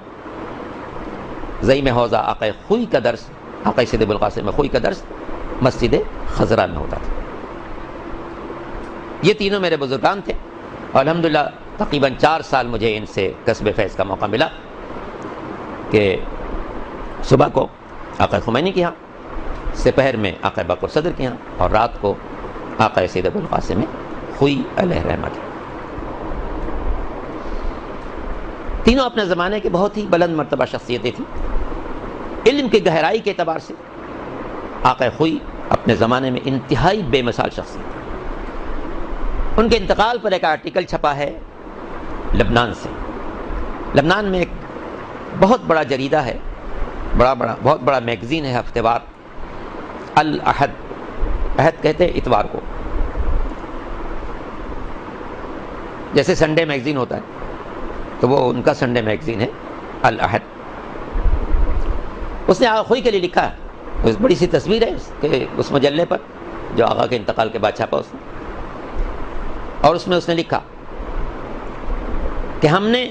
[SPEAKER 1] زعیم حوزہ آقا خوئی کا درس، آقا سید ابوالقاسم خوئی کا درس مسجد خضرا میں ہوتا تھا. یہ تینوں میرے بزرگان تھے. اور الحمدللہ تقریباً 4 سال مجھے ان سے کسب فیض کا موقع ملا کہ صبح کو آقا خمینی کے یہاں، سپہر میں آقا باقر صدر کے یہاں، اور رات کو آقا سید ابوالقاسم خوئی علیہ الرحمہ کے. تینوں اپنے زمانے کے بہت ہی بلند مرتبہ شخصیتیں تھیں. علم کی گہرائی کے اعتبار سے آقا خوئی اپنے زمانے میں انتہائی بے مثال شخصیت. ان کے انتقال پر ایک آرٹیکل چھپا ہے لبنان سے. لبنان میں ایک بہت بڑا جریدہ ہے، بہت بڑا میگزین ہے، ہفتے وار، الاحد. احد کہتے ہیں اتوار کو، جیسے سنڈے میگزین ہوتا ہے تو وہ ان کا سنڈے میگزین ہے الاحد. اس نے آقا خوئی کے لیے لکھا ہے. بڑی سی تصویر ہے کہ اس مجلے پر جو آقا کے انتقال کے بعد چھاپا اس نے. اور اس میں اس نے لکھا کہ ہم نے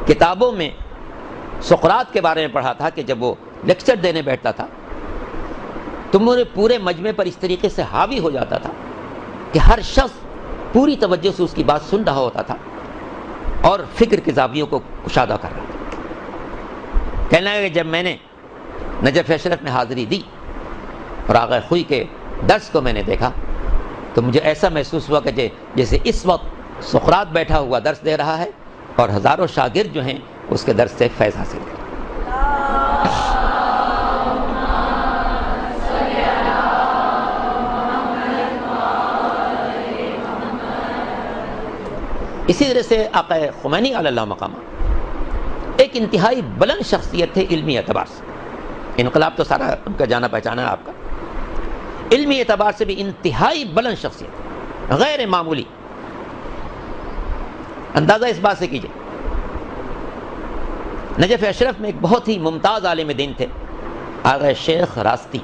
[SPEAKER 1] کتابوں میں سقراط کے بارے میں پڑھا تھا کہ جب وہ لیکچر دینے بیٹھتا تھا تو پورے مجمع پر اس طریقے سے حاوی ہو جاتا تھا کہ ہر شخص پوری توجہ سے اس کی بات سن رہا ہوتا تھا اور فکر کے زاویوں کو کشادہ کر رہا تھا. کہنے لگا کہ جب میں نے نجف اشرف میں حاضری دی اور آقا خوئی کے درس کو میں نے دیکھا تو مجھے ایسا محسوس ہوا کہ جیسے اس وقت سقراط بیٹھا ہوا درس دے رہا ہے اور ہزاروں شاگرد جو ہیں اس کے درس سے فیض حاصل کریں. اسی طرح سے آقا خمینی علی اللہ مقامہ ایک انتہائی بلند شخصیت تھے علمی اعتبار سے. انقلاب تو سارا ان کا جانا پہچانا ہے آپ کا. علمی اعتبار سے بھی انتہائی بلند شخصیت، غیر معمولی. اندازہ اس بات سے کیجئے، نجف اشرف میں ایک بہت ہی ممتاز عالم دین تھے آقا شیخ راستی.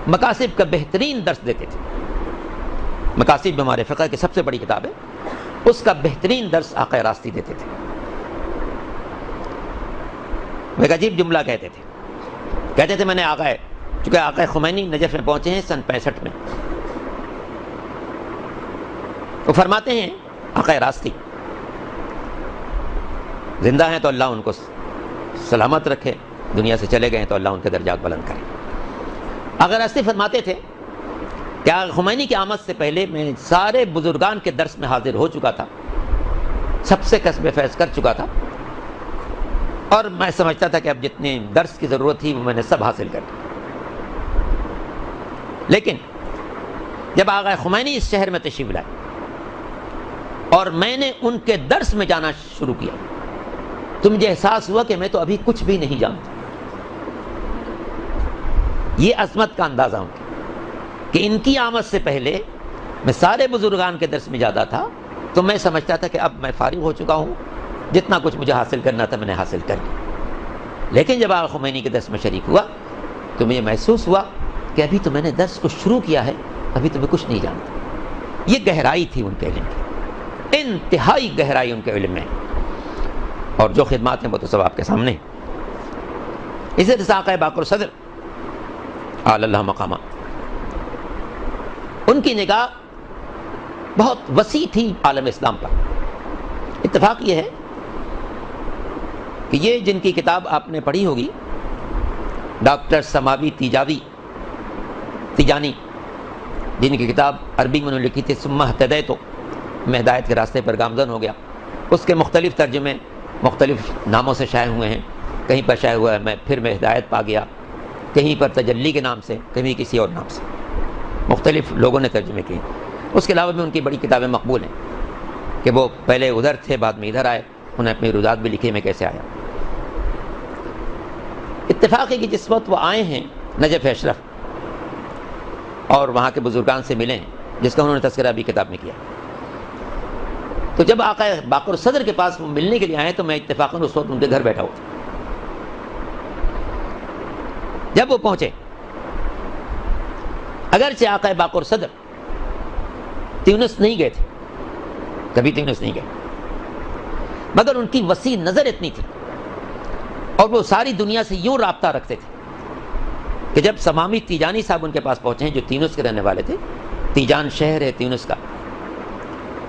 [SPEAKER 1] مقاصد کا بہترین درس دیتے تھے. مقاصد ہمارے فقہ کی سب سے بڑی کتاب ہے، اس کا بہترین درس آقا راستی دیتے تھے. وہ ایک عجیب جملہ کہتے تھے میں نے چونکہ آقا خمینی نجف میں پہنچے ہیں سن 65 میں. وہ فرماتے ہیں آقا راستی زندہ ہیں تو اللہ ان کو سلامت رکھے، دنیا سے چلے گئے ہیں تو اللہ ان کے درجات بلند کرے. آقا راستی فرماتے تھے کہ آقا خمینی کی آمد سے پہلے میں سارے بزرگان کے درس میں حاضر ہو چکا تھا، سب سے کسب فیض کر چکا تھا، اور میں سمجھتا تھا کہ اب جتنے درس کی ضرورت تھی وہ میں نے سب حاصل کر لی. لیکن جب آقا خمینی اس شہر میں تشریف لائے اور میں نے ان کے درس میں جانا شروع کیا تو مجھے احساس ہوا کہ میں تو ابھی کچھ بھی نہیں جانتا. یہ عظمت کا اندازہ ہوں کہ ان کی آمد سے پہلے میں سارے بزرگان کے درس میں جاتا تھا تو میں سمجھتا تھا کہ اب میں فارغ ہو چکا ہوں، جتنا کچھ مجھے حاصل کرنا تھا میں نے حاصل کر لیا. لیکن جب آقا خمینی کے درس میں شریک ہوا تو مجھے محسوس ہوا کہ ابھی تو میں نے درس کو شروع کیا ہے، ابھی تو میں کچھ نہیں جانتا. یہ گہرائی تھی ان کے علم کی، انتہائی گہرائی ان کے علم میں، اور جو خدمات ہیں وہ تو سب آپ کے سامنے. اسی طرح آقا باقر صدر اعلی اللہ مقامہ، ان کی نگاہ بہت وسیع تھی عالم اسلام پر. اتفاق یہ ہے کہ یہ جن کی کتاب آپ نے پڑھی ہوگی، ڈاکٹر سماوی تیجانی، جن کی کتاب عربی میں انہوں نے لکھی تھی ثم اهتدیت، میں ہدایت کے راستے پر گامزن ہو گیا. اس کے مختلف ترجمے مختلف ناموں سے شائع ہوئے ہیں. کہیں پر شائع ہوا ہے میں ہدایت پا گیا، کہیں پر تجلی کے نام سے، کہیں کسی اور نام سے، مختلف لوگوں نے ترجمے کیے. اس کے علاوہ بھی ان کی بڑی کتابیں مقبول ہیں کہ وہ پہلے ادھر تھے بعد میں ادھر آئے، انہیں اپنی روزات بھی لکھی میں کیسے آیا. اتفاق ہے کہ جس وقت وہ آئے ہیں نجف اشرف اور وہاں کے بزرگان سے ملے ہیں، جس کا انہوں نے تذکرہ بھی کتاب میں کیا، تو جب آقا باقر صدر کے پاس ملنے کے لیے آئے تو میں اتفاقاً اس وقت ان کے گھر بیٹھا ہوا تھا۔ جب وہ پہنچے، اگرچہ آقا باقر صدر تیونس نہیں گئے تھے، کبھی تیونس نہیں گئے، مگر ان کی وسیع نظر اتنی تھی اور وہ ساری دنیا سے یوں رابطہ رکھتے تھے کہ جب سمامی تیجانی صاحب ان کے پاس پہنچے ہیں، جو تیونس کے رہنے والے تھے، تیجان شہر ہے تیونس کا،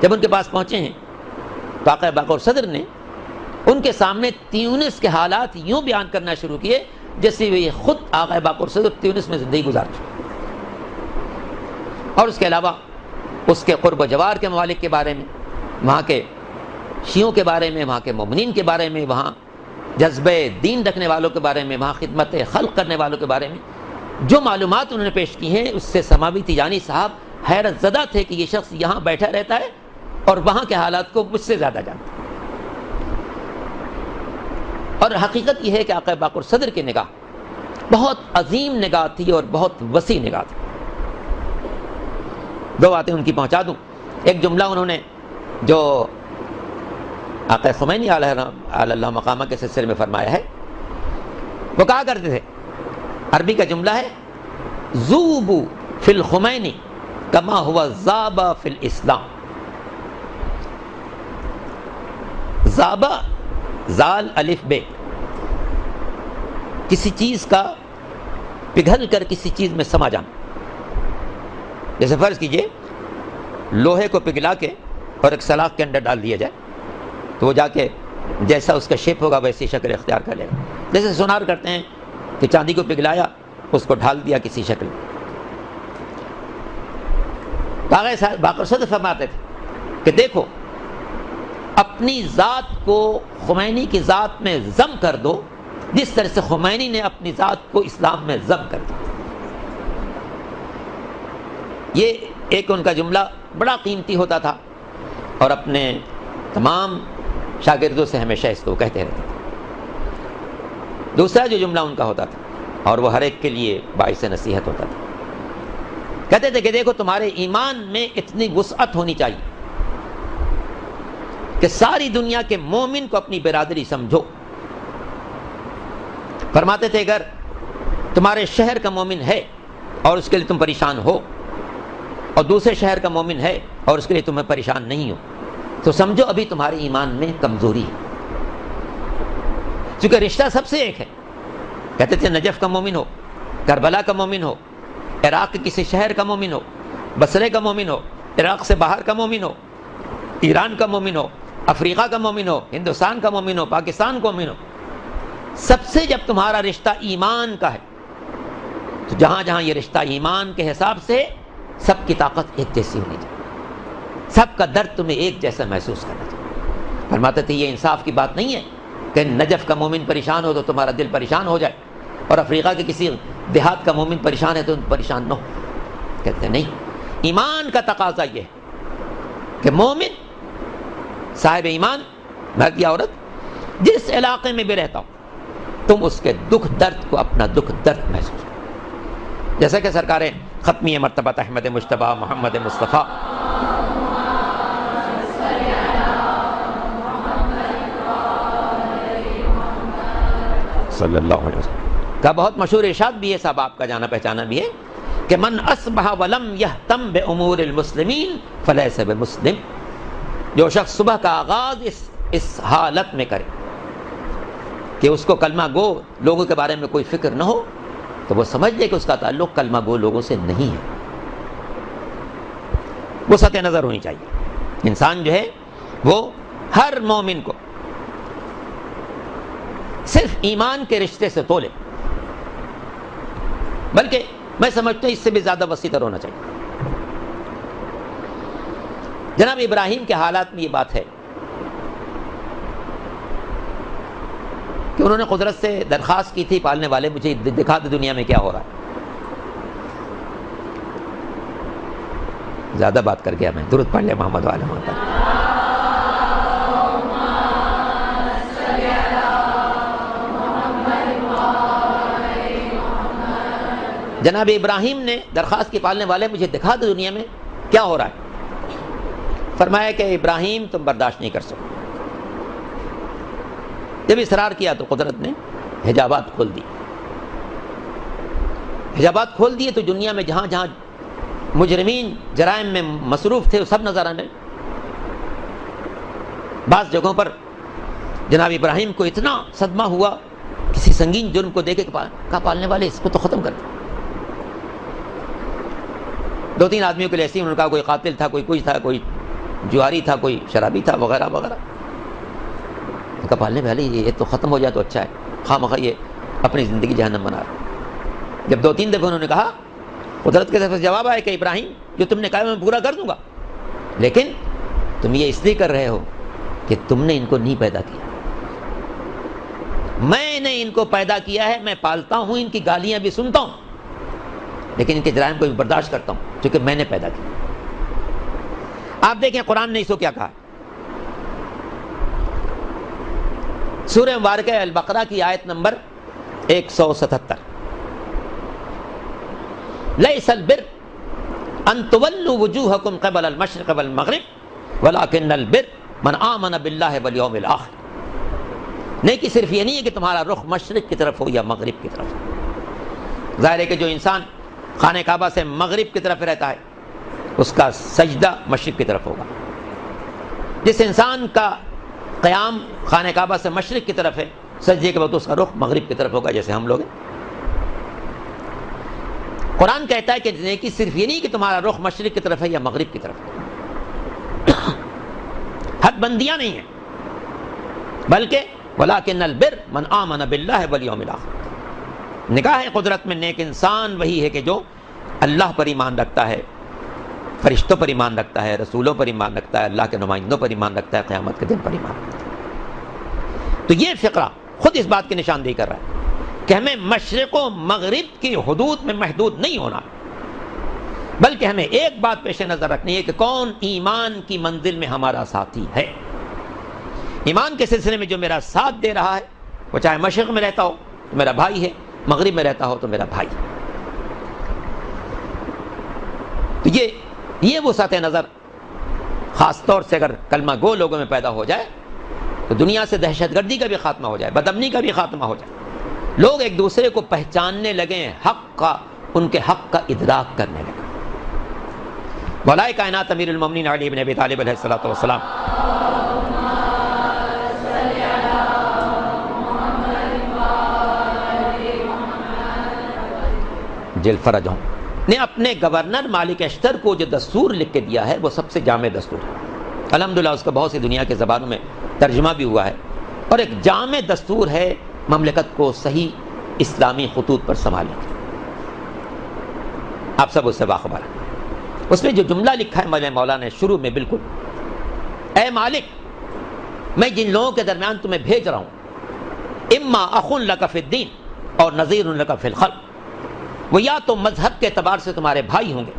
[SPEAKER 1] جب ان کے پاس پہنچے ہیں تو آقا باقر صدر نے ان کے سامنے تیونس کے حالات یوں بیان کرنا شروع کیے جیسے وہ خود آقا باقر صدر تیونس میں زندگی گزار چکے، اور اس کے علاوہ اس کے قرب و جوار کے ممالک کے بارے میں، وہاں کے شیعوں کے بارے میں، وہاں کے مومنین کے بارے میں، وہاں جذبہ دین رکھنے والوں کے بارے میں، وہاں خدمت خلق کرنے والوں کے بارے میں جو معلومات انہوں نے پیش کی ہیں، اس سے سماوی تیجانی صاحب حیرت زدہ تھے کہ یہ شخص یہاں بیٹھا رہتا ہے اور وہاں کے حالات کو مجھ سے زیادہ جانتا ہے۔ اور حقیقت یہ ہے کہ آقا باقر صدر کی نگاہ بہت عظیم نگاہ تھی اور بہت وسیع نگاہ تھی۔ دو باتیں ان کی پہنچا دوں۔ ایک جملہ انہوں نے جو آقا خمینی علیہ اللہ مقامہ کے سلسلے میں فرمایا ہے، وہ کہا کرتے تھے، عربی کا جملہ ہے، ذوبوا فی الخمینی کما ہوا ذابا فی الاسلام۔ ذابا زال الف بے، کسی چیز کا پگھل کر کسی چیز میں سما جانا۔ جیسے فرض کیجئے لوہے کو پگھلا کے اور ایک سلاخ کے اندر ڈال دیا جائے تو وہ جا کے جیسا اس کا شیپ ہوگا ویسی شکل اختیار کر لے گا۔ جیسے سونار کرتے ہیں کہ چاندی کو پگھلایا، اس کو ڈھال دیا کسی شکل میں۔ باقر صدر فرماتے تھے کہ دیکھو اپنی ذات کو خمینی کی ذات میں ضم کر دو جس طرح سے خمینی نے اپنی ذات کو اسلام میں ضم کر دیا۔ یہ ایک ان کا جملہ بڑا قیمتی ہوتا تھا اور اپنے تمام شاگردوں سے ہمیشہ اس کو کہتے رہتے تھے۔ دوسرا جو جملہ ان کا ہوتا تھا اور وہ ہر ایک کے لیے باعث نصیحت ہوتا تھا، کہتے تھے کہ دیکھو تمہارے ایمان میں اتنی وسعت ہونی چاہیے کہ ساری دنیا کے مومن کو اپنی برادری سمجھو۔ فرماتے تھے اگر تمہارے شہر کا مومن ہے اور اس کے لیے تم پریشان ہو اور دوسرے شہر کا مومن ہے اور اس کے لیے تمہیں پریشان نہیں ہو تو سمجھو ابھی تمہارے ایمان میں کمزوری ہے، چونکہ رشتہ سب سے ایک ہے۔ کہتے تھے نجف کا مومن ہو، کربلا کا مومن ہو، عراق کے کسی شہر کا مومن ہو، بصرے کا مومن ہو، عراق سے باہر کا مومن ہو، ایران کا مومن ہو، افریقہ کا مومن ہو، ہندوستان کا مومن ہو، پاکستان کا مومن ہو، سب سے جب تمہارا رشتہ ایمان کا ہے تو جہاں جہاں یہ رشتہ ایمان کے حساب سے سب کی طاقت ایک جیسی ہونی چاہیے، سب کا درد تمہیں ایک جیسا محسوس کرنا چاہیے۔ فرماتے تھے یہ انصاف کی بات نہیں ہے کہ نجف کا مومن پریشان ہو تو تمہارا دل پریشان ہو جائے اور افریقہ کے کسی دیہات کا مومن پریشان ہے تو پریشان نہ ہو۔ کہتے ہیں نہیں، ایمان کا تقاضا یہ ہے کہ مومن صاحب ایمان مرد یا عورت جس علاقے میں بھی رہتا ہو تم اس کے دکھ درد کو اپنا دکھ درد محسوس کرو، جیسا کہ سرکار ختمی مرتبہ احمد مجتبیٰ محمد مصطفیٰ صلی اللہ علیہ وسلم کا بہت مشہور ارشاد بھی ہے، صاحب آپ کا جانا پہچانا بھی ہے کہ من اصبح ولم یہتم بامور المسلمین فلیس بمسلم۔ جو شخص صبح کا آغاز اس حالت میں کرے کہ اس کو کلمہ گو لوگوں کے بارے میں کوئی فکر نہ ہو تو وہ سمجھ لے کہ اس کا تعلق کلمہ گو لوگوں سے نہیں ہے۔ وسعت نظر ہونی چاہیے۔ انسان جو ہے وہ ہر مومن کو صرف ایمان کے رشتے سے تولے، بلکہ میں سمجھتا ہوں اس سے بھی زیادہ وسیع تر ہونا چاہیے۔ جناب ابراہیم کے حالات میں یہ بات ہے کہ انہوں نے قدرت سے درخواست کی تھی، پالنے والے مجھے دکھا دے دنیا میں کیا ہو رہا ہے۔ زیادہ بات کر گیا میں، درود پڑھ لے محمد وعلی محمد۔ جناب ابراہیم نے درخواست کی، پالنے والے مجھے دکھا دے دنیا میں کیا ہو رہا ہے۔ فرمایا کہ ابراہیم تم برداشت نہیں کر سکتے. جب اصرار کیا تو قدرت نے حجابات کھول دی. حجابات کھول دیے تو دنیا میں جہاں جہاں مجرمین جرائم میں مصروف تھے وہ سب نظر آنے. بعض جگہوں پر جناب ابراہیم کو اتنا صدمہ ہوا کسی سنگین جرم کو دیکھ کے کہا پالنے والے اس کو تو ختم کر دو. 2-3 آدمیوں کے لیے ایسے انہوں نے کہا کوئی قاتل تھا, کوئی کچھ تھا, کوئی جواری تھا, کوئی شرابی تھا وغیرہ وغیرہ. کہا پالنے والے یہ تو ختم ہو جائے تو اچھا ہے, خواہ مخواہ یہ اپنی زندگی جہنم بنا رہا. جب 2-3 دفعہ انہوں نے کہا قدرت کے طرف سے جواب آیا کہ ابراہیم جو تم نے کہا میں پورا کر دوں گا, لیکن تم یہ اس لیے کر رہے ہو کہ تم نے ان کو نہیں پیدا کیا. میں نے ان کو پیدا کیا ہے, میں پالتا ہوں, ان کی گالیاں بھی سنتا ہوں, لیکن ان کے جرائم کو بھی برداشت کرتا ہوں کیونکہ میں نے پیدا کیا. آپ دیکھیں قرآن نے اس کو کیا کہا. سورہ مبارکہ البقرہ کی آیت نمبر 177, لیس البر ان تولوا وجوہکم قبل المشرق والمغرب ولکن البر من آمن باللہ والیوم الآخر. نیکی صرف یہ نہیں ہے کہ تمہارا رخ مشرق کی طرف ہو یا مغرب کی طرف ہو. ظاہر ہے کہ جو انسان خانہ کعبہ سے مغرب کی طرف رہتا ہے اس کا سجدہ مشرق کی طرف ہوگا. جس انسان کا قیام خانہ کعبہ سے مشرق کی طرف ہے سجدے کے وقت اس کا رخ مغرب کی طرف ہوگا, جیسے ہم لوگ ہیں. قرآن کہتا ہے کہ نیکی صرف یہ نہیں کہ تمہارا رخ مشرق کی طرف ہے یا مغرب کی طرف ہے, حد بندیاں نہیں ہیں, بلکہ وَلَٰكِنَّ الْبِرَّ مَنْ آمَنَ بِاللَّهِ وَالْيَوْمِ الْآخِرِ. نگاہ قدرت میں نیک انسان وہی ہے کہ جو اللہ پر ایمان رکھتا ہے, فرشتوں پر ایمان رکھتا ہے, رسولوں پر ایمان رکھتا ہے, اللہ کے نمائندوں پر ایمان رکھتا ہے, قیامت کے دن پر ایمان رکھتا ہے. تو یہ فقرہ خود اس بات کی نشاندہی کر رہا ہے کہ ہمیں مشرق و مغرب کی حدود میں محدود نہیں ہونا, بلکہ ہمیں ایک بات پیش نظر رکھنی ہے کہ کون ایمان کی منزل میں ہمارا ساتھی ہے. ایمان کے سلسلے میں جو میرا ساتھ دے رہا ہے وہ چاہے مشرق میں رہتا ہو تو میرا بھائی ہے, مغرب میں رہتا ہو تو میرا بھائی. تو یہ وسعت نظر خاص طور سے اگر کلمہ گو لوگوں میں پیدا ہو جائے تو دنیا سے دہشت گردی کا بھی خاتمہ ہو جائے, بدامنی کا بھی خاتمہ ہو جائے, لوگ ایک دوسرے کو پہچاننے لگیں, حق کا, ان کے حق کا ادراک کرنے لگیں. مولا کائنات امیر المومنین علی بن ابی طالب علیہ الصلوۃ والسلام جل فرج ہوں نے اپنے گورنر مالک اشتر کو جو دستور لکھ کے دیا ہے وہ سب سے جامع دستور ہے. الحمدللہ اس کا بہت سی دنیا کے زبانوں میں ترجمہ بھی ہوا ہے, اور ایک جامع دستور ہے مملکت کو صحیح اسلامی خطوط پر سنبھالنے کی. آپ سب اس سے باخبر ہیں. اس میں جو جملہ لکھا ہے مولا نے شروع میں, بالکل اے مالک میں جن لوگوں کے درمیان تمہیں بھیج رہا ہوں, اما اخ لک فی الدین اور نذیر لک فی الخلق, وہ یا تو مذہب کے اعتبار سے تمہارے بھائی ہوں گے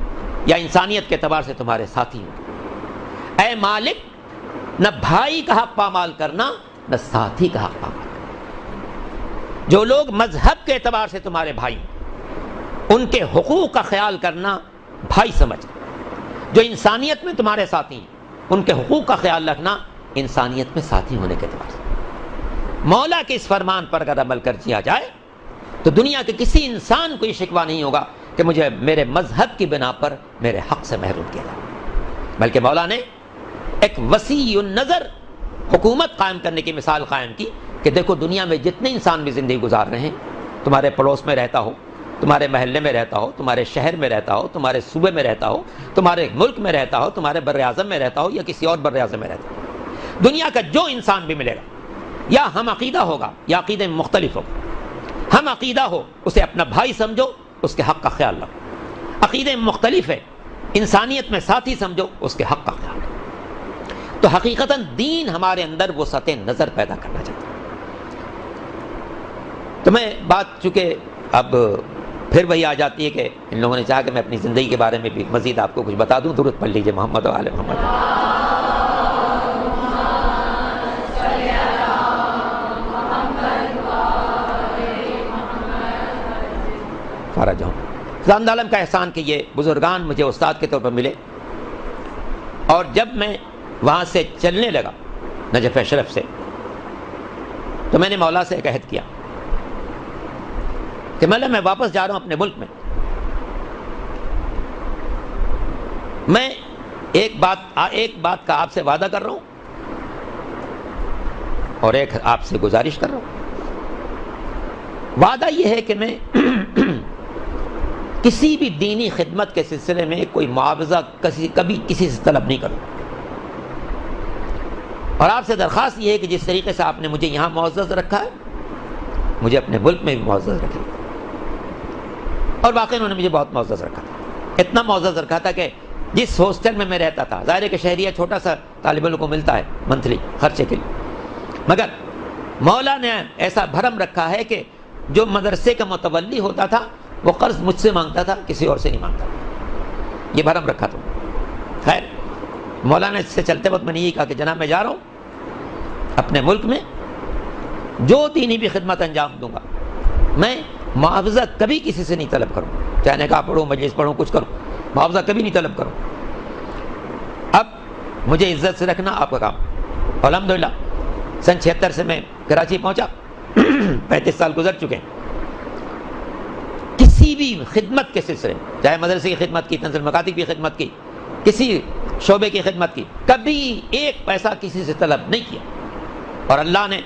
[SPEAKER 1] یا انسانیت کے اعتبار سے تمہارے ساتھی ہوں گے. اے مالک نہ بھائی کا حق پامال کرنا نہ ساتھی کا حق پامال کرنا. جو لوگ مذہب کے اعتبار سے تمہارے بھائی ان کے حقوق کا خیال کرنا بھائی سمجھ, جو انسانیت میں تمہارے ساتھی ہیں ان کے حقوق کا خیال رکھنا انسانیت میں ساتھی ہونے کے اعتبار سے. مولا کے اس فرمان پر اگر عمل کر دیا جائے تو دنیا کے کسی انسان کو یہ شکوہ نہیں ہوگا کہ مجھے میرے مذہب کی بنا پر میرے حق سے محروم کیا جائے, بلکہ مولا نے ایک وسیع النظر حکومت قائم کرنے کی مثال قائم کی کہ دیکھو دنیا میں جتنے انسان بھی زندگی گزار رہے ہیں, تمہارے پڑوس میں رہتا ہو, تمہارے محلے میں رہتا ہو, تمہارے شہر میں رہتا ہو, تمہارے صوبے میں رہتا ہو, تمہارے ملک میں رہتا ہو, تمہارے بر اعظم میں رہتا ہو یا کسی اور بر اعظم میں رہتا ہو, دنیا کا جو انسان بھی ملے گا یا ہم عقیدہ ہوگا یا عقیدے مختلف ہوگا, ہم عقیدہ ہو اسے اپنا بھائی سمجھو, اس کے حق کا خیال رکھو. عقیدے مختلف ہے, انسانیت میں ساتھی سمجھو, اس کے حق کا خیال رکھو. تو حقیقتاً دین ہمارے اندر وہ سطح نظر پیدا کرنا چاہتا ہے. تو میں بات چونکہ اب پھر وہی آ جاتی ہے کہ ان لوگوں نے چاہا کہ میں اپنی زندگی کے بارے میں بھی مزید آپ کو کچھ بتا دوں. درود پڑھ لیجیے محمد و آل محمد. فارغ ہوں. خدا عالم کا احسان کہ یہ بزرگان مجھے استاد کے طور پر ملے, اور جب میں وہاں سے چلنے لگا نجف شرف سے، تو میں نے مولا سے ایک عہد کیا کہ مولا میں واپس جا رہا ہوں اپنے ملک میں، میں ایک بات کا آپ سے وعدہ کر رہا ہوں اور ایک آپ سے گزارش کر رہا ہوں۔ وعدہ یہ ہے کہ میں کسی بھی دینی خدمت کے سلسلے میں کوئی معاوضہ کبھی کسی سے طلب نہیں کروں، اور آپ سے درخواست یہ ہے کہ جس طریقے سے آپ نے مجھے یہاں معزز رکھا ہے مجھے اپنے ملک میں بھی معزز رکھیں۔ اور واقعی انہوں نے مجھے بہت معزز رکھا تھا، اتنا معزز رکھا تھا کہ جس ہاسٹل میں رہتا تھا، ظاہر ہے کہ شہریہ چھوٹا سا طالب علم کو ملتا ہے منتھلی خرچے کے لیے، مگر مولا نے ایسا بھرم رکھا ہے کہ جو مدرسے کا متولی ہوتا تھا وہ قرض مجھ سے مانگتا تھا، کسی اور سے نہیں مانگتا، یہ بھرم رکھا تھا۔ خیر، مولانا سے چلتے وقت میں نے یہی کہا کہ جناب میں جا رہا ہوں اپنے ملک میں، جو دینی بھی خدمت انجام دوں گا میں معاوضہ کبھی کسی سے نہیں طلب کروں، چاہے نکاح پڑھوں، مجلس پڑھوں، کچھ کروں، معاوضہ کبھی نہیں طلب کروں۔ اب مجھے عزت سے رکھنا آپ کا کام۔ الحمدللہ سن 76 سے میں کراچی پہنچا، 35 سال گزر چکے ہیں۔ کسی بھی خدمت کے سلسلے، چاہے مدرسے کی خدمت کی، تنزیل مکاتب کی خدمت کی، کسی شعبے کی خدمت کی، کبھی ایک پیسہ کسی سے طلب نہیں کیا۔ اور اللہ نے،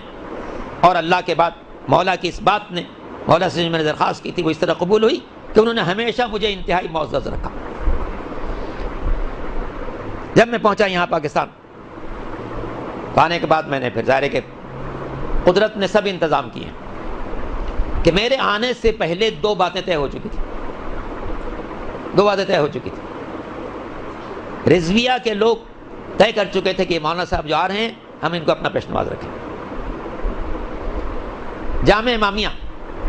[SPEAKER 1] اور اللہ کے بعد مولا کی اس بات نے، مولا سے جو میں نے درخواست کی تھی وہ اس طرح قبول ہوئی کہ انہوں نے ہمیشہ مجھے انتہائی معزز رکھا۔ جب میں پہنچا یہاں پاکستان، آنے کے بعد میں نے پھر ظاہر ہے کہ قدرت نے سب انتظام کیے ہیں کہ میرے آنے سے پہلے دو باتیں طے ہو چکی تھی۔ رضویہ کے لوگ طے کر چکے تھے کہ مولانا صاحب جو آ رہے ہیں ہم ان کو اپنا پیش نواز رکھیں۔ جامعہ امامیہ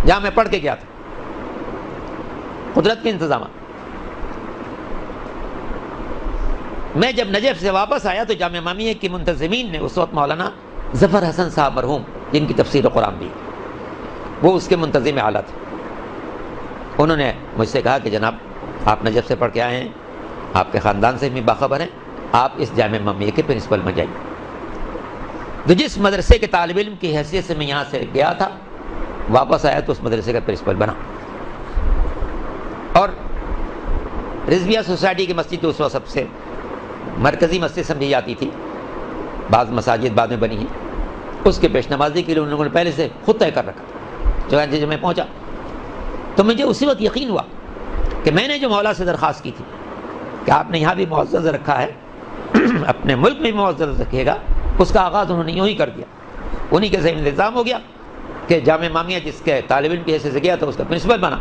[SPEAKER 1] جہاں میں پڑھ کے گیا تھا، قدرت کے انتظامات۔ میں جب نجف سے واپس آیا تو جامعہ امامیہ کی منتظمین نے اس وقت مولانا ظفر حسن صاحب مرحوم، جن کی تفسیر قرآن بھی، وہ اس کے منتظم اعلیٰ تھے، انہوں نے مجھ سے کہا کہ جناب آپ نجف سے پڑھ کے آئے ہیں، آپ کے خاندان سے بھی باخبر ہیں، آپ اس جامعہ امامیہ کے پرنسپل بن جائیں۔ تو جس مدرسے کے طالب علم کی حیثیت سے میں یہاں سے گیا تھا، واپس آیا تو اس مدرسے کا پرنسپل بنا۔ اور رضویہ سوسائٹی کی مسجد تو اس وقت سب سے مرکزی مسجد سمجھی جاتی تھی، بعض مساجد بعد میں بنی ہیں، اس کے پیش نمازی کے لیے ان لوگوں نے پہلے سے خود طے کر رکھا تھا۔ چنانچہ جب میں پہنچا تو مجھے اسی وقت یقین ہوا کہ میں نے جو مولا سے درخواست کی تھی کہ آپ نے یہاں بھی معزز رکھا ہے، اپنے ملک میں بھی معزز رکھیے گا، اس کا آغاز انہوں نے یوں ہی کر دیا۔ انہی کے ذہن الزام ہو گیا کہ جامعہ امامیہ جس کے طالب علم کی حیثیت سے گیا تھا اس کا پرنسپل بنا،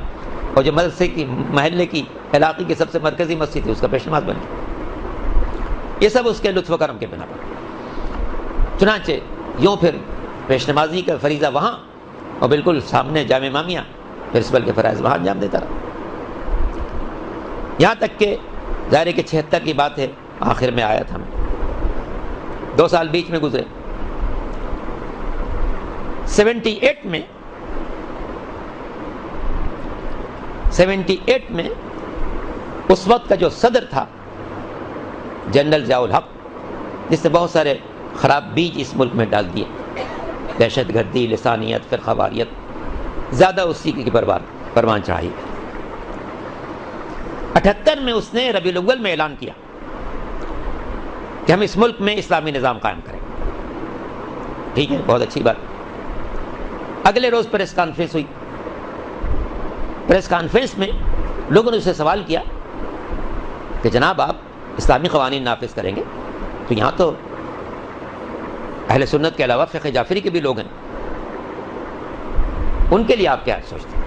[SPEAKER 1] اور جو مدرسے کی محلے کی علاقے کی سب سے مرکزی مسجد تھی اس کا پیش نماز بن گیا۔ یہ سب اس کے لطف و کرم کے بنا پر۔ چنانچہ یوں پھر پیش نمازی کا فریضہ وہاں، اور بالکل سامنے جامعہ امامیہ، پرنسپل کے فرائض وہاں انجام دیتا رہا، یہاں تک کہ ظاہر ہے کہ 76 کی بات ہے، آخر میں آیا تھا میں، 2 سال بیچ میں گزرے۔ 78 میں اس وقت کا جو صدر تھا جنرل ضیاء الحق، جس نے بہت سارے خراب بیج اس ملک میں ڈال دیے، دہشت گردی، لسانیت، فرقہ واریت، زیادہ اسی کی پروان چڑھائی۔ 78 میں اس نے ربیع الاول میں اعلان کیا کہ ہم اس ملک میں اسلامی نظام قائم کریں۔ ٹھیک ہے، بہت اچھی بات۔ اگلے روز پریس کانفرنس ہوئی۔ پریس کانفرنس میں لوگوں نے اسے سوال کیا کہ جناب آپ اسلامی قوانین نافذ کریں گے تو یہاں تو اہل سنت کے علاوہ فقہ جعفری کے بھی لوگ ہیں، ان کے لیے آپ کیا سوچتے ہیں؟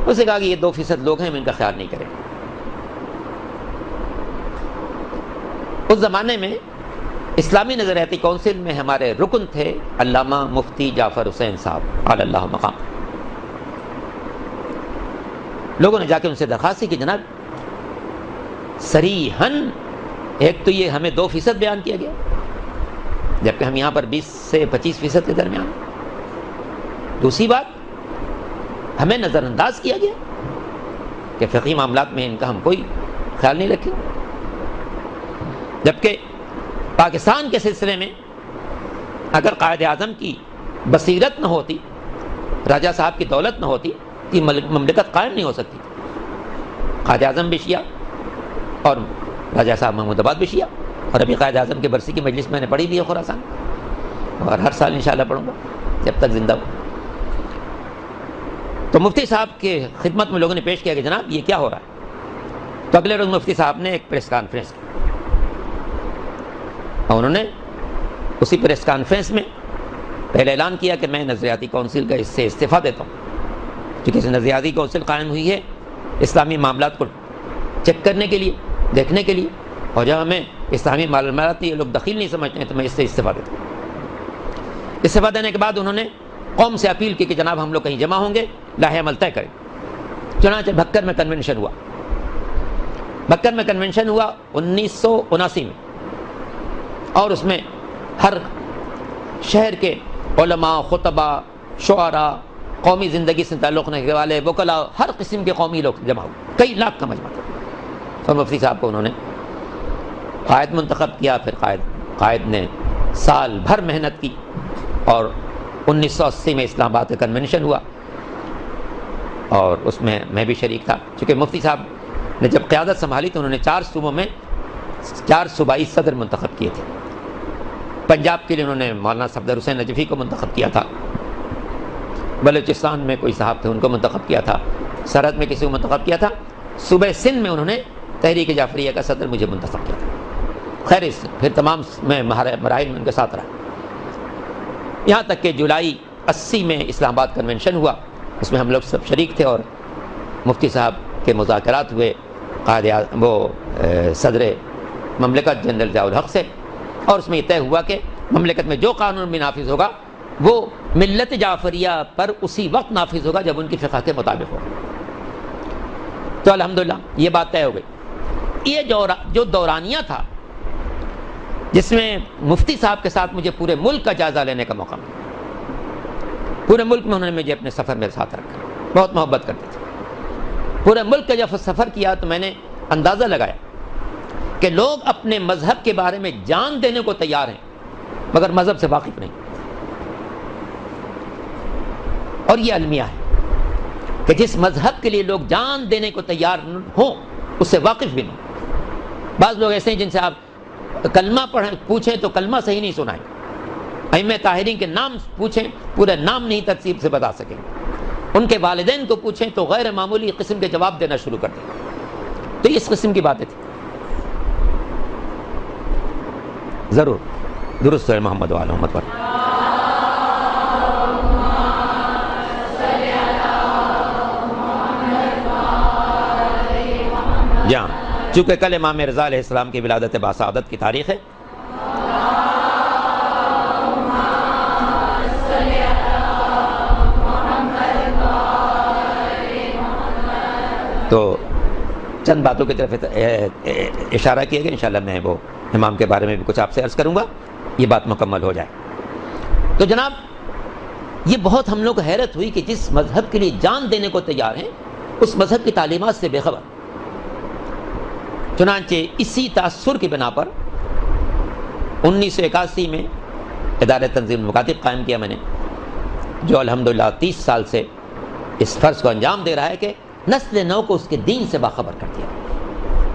[SPEAKER 1] اس نے کہا کہ یہ 2% لوگ ہیں، ہم ان کا خیال نہیں کریں۔ اس زمانے میں اسلامی نظریاتی کونسل میں ہمارے رکن تھے علامہ مفتی جعفر حسین صاحب علی اللہ مقام۔ لوگوں نے جا کے ان سے درخواست کی کہ جناب صریحاً ایک تو یہ ہمیں 2% بیان کیا گیا، جبکہ ہم یہاں پر 20 سے 25% کے درمیان۔ دوسری بات، ہمیں نظر انداز کیا گیا کہ فقہی معاملات میں ان کا ہم کوئی خیال نہیں رکھیں۔ جبکہ پاکستان کے سلسلے میں اگر قائد اعظم کی بصیرت نہ ہوتی، راجہ صاحب کی دولت نہ ہوتی، یہ مملکت قائم نہیں ہو سکتی. قائد اعظم بھی شیعہ اور راجہ صاحب محمود آباد بھی شیعہ، اور ابھی قائد اعظم کی برسی کی مجلس میں نے پڑھی بھی ہے خراسان، اور ہر سال انشاءاللہ پڑھوں گا جب تک زندہ ہوں. تو مفتی صاحب کے خدمت میں لوگوں نے پیش کیا کہ جناب یہ کیا ہو رہا ہے. تو اگلے روز مفتی صاحب نے ایک پریس کانفرنس کی، اور انہوں نے اسی پریس کانفرنس میں پہلے اعلان کیا کہ میں نظریاتی کونسل کا اس سے استعفیٰ دیتا ہوں، کیونکہ نظریاتی کونسل قائم ہوئی ہے اسلامی معاملات کو چیک کرنے کے لیے، دیکھنے کے لیے، اور جب ہمیں اسلامی معاملات یہ لوگ دخیل نہیں سمجھتے ہیں تو میں اس سے استعفیٰ دیتا ہوں. استعفیٰ دینے کے بعد انہوں نے قوم سے اپیل کی کہ جناب ہم لوگ کہیں جمع ہوں گے، لاہ عمل طے کریں. چنانچہ بھکر میں کنونشن ہوا. بھکر میں کنونشن ہوا 1979 میں، اور اس میں ہر شہر کے علماء، خطبہ، شعراء، قومی زندگی سے تعلق رکھنے والے، وکلاء، ہر قسم کے قومی لوگ جمع ہوئے، کئی لاکھ کا مجمع تھا. اور مفتی صاحب کو انہوں نے قائد منتخب کیا. پھر قائد نے سال بھر محنت کی، اور 1980 میں اسلام آباد کا کنونشن ہوا، اور اس میں میں بھی شریک تھا. چونکہ مفتی صاحب نے جب قیادت سنبھالی تو انہوں نے 4 صوبوں میں 4 صوبائی صدر منتخب کیے تھے. پنجاب کے لیے انہوں نے مولانا صفدر حسین نجفی کو منتخب کیا تھا، بلوچستان میں کوئی صاحب تھے ان کو منتخب کیا تھا، سرحد میں کسی کو منتخب کیا تھا، صوبہ سندھ میں انہوں نے تحریک جعفریہ کا صدر مجھے منتخب کیا تھا. خیر پھر تمام میں مراحل میں ان کے ساتھ رہا، یہاں تک کہ جولائی 80 میں اسلام آباد کنونشن ہوا. اس میں ہم لوگ سب شریک تھے، اور مفتی صاحب کے مذاکرات ہوئے صدر مملکت جنرل ضیاء الحق سے، اور اس میں یہ طے ہوا کہ مملکت میں جو قانون بھی نافذ ہوگا وہ ملت جعفریہ پر اسی وقت نافذ ہوگا جب ان کی فقہ کے مطابق ہوگا. تو الحمدللہ یہ بات طے ہو گئی. یہ جو دورانیہ تھا جس میں مفتی صاحب کے ساتھ مجھے پورے ملک کا جائزہ لینے کا موقع ملا. پورے ملک میں انہوں نے مجھے اپنے سفر میں ساتھ رکھا، بہت محبت کرتے تھے. پورے ملک کا جب سفر کیا تو میں نے اندازہ لگایا کہ لوگ اپنے مذہب کے بارے میں جان دینے کو تیار ہیں مگر مذہب سے واقف نہیں. اور یہ المیہ ہے کہ جس مذہب کے لیے لوگ جان دینے کو تیار ہوں اس سے واقف بھی نہیں. بعض لوگ ایسے ہیں جن سے آپ کلمہ پوچھیں تو کلمہ صحیح نہیں سنائیں، ائمہ طاہرین کے نام پوچھیں پورے نام نہیں ترتیب سے بتا سکیں، ان کے والدین کو پوچھیں تو غیر معمولی قسم کے جواب دینا شروع کر دیں. تو اس قسم کی باتیں تھیں. ضرور درست ہے محمد وعلی محمد پر. جہاں چونکہ کل امام رضا علیہ السلام کی ولادت باسعادت کی تاریخ ہے، تو چند باتوں کی طرف اشارہ کیا گیا. انشاءاللہ میں وہ امام کے بارے میں بھی کچھ آپ سے عرض کروں گا، یہ بات مکمل ہو جائے. تو جناب یہ بہت ہم لوگ کو حیرت ہوئی کہ جس مذہب کے لیے جان دینے کو تیار ہیں اس مذہب کی تعلیمات سے بے خبر. چنانچہ اسی تاثر کی بنا پر 1981 میں ادارہ تنظیم المکاتب قائم کیا میں نے، جو الحمدللہ 30 سال سے اس فرض کو انجام دے رہا ہے کہ نسل نو کو اس کے دین سے باخبر کر دیا.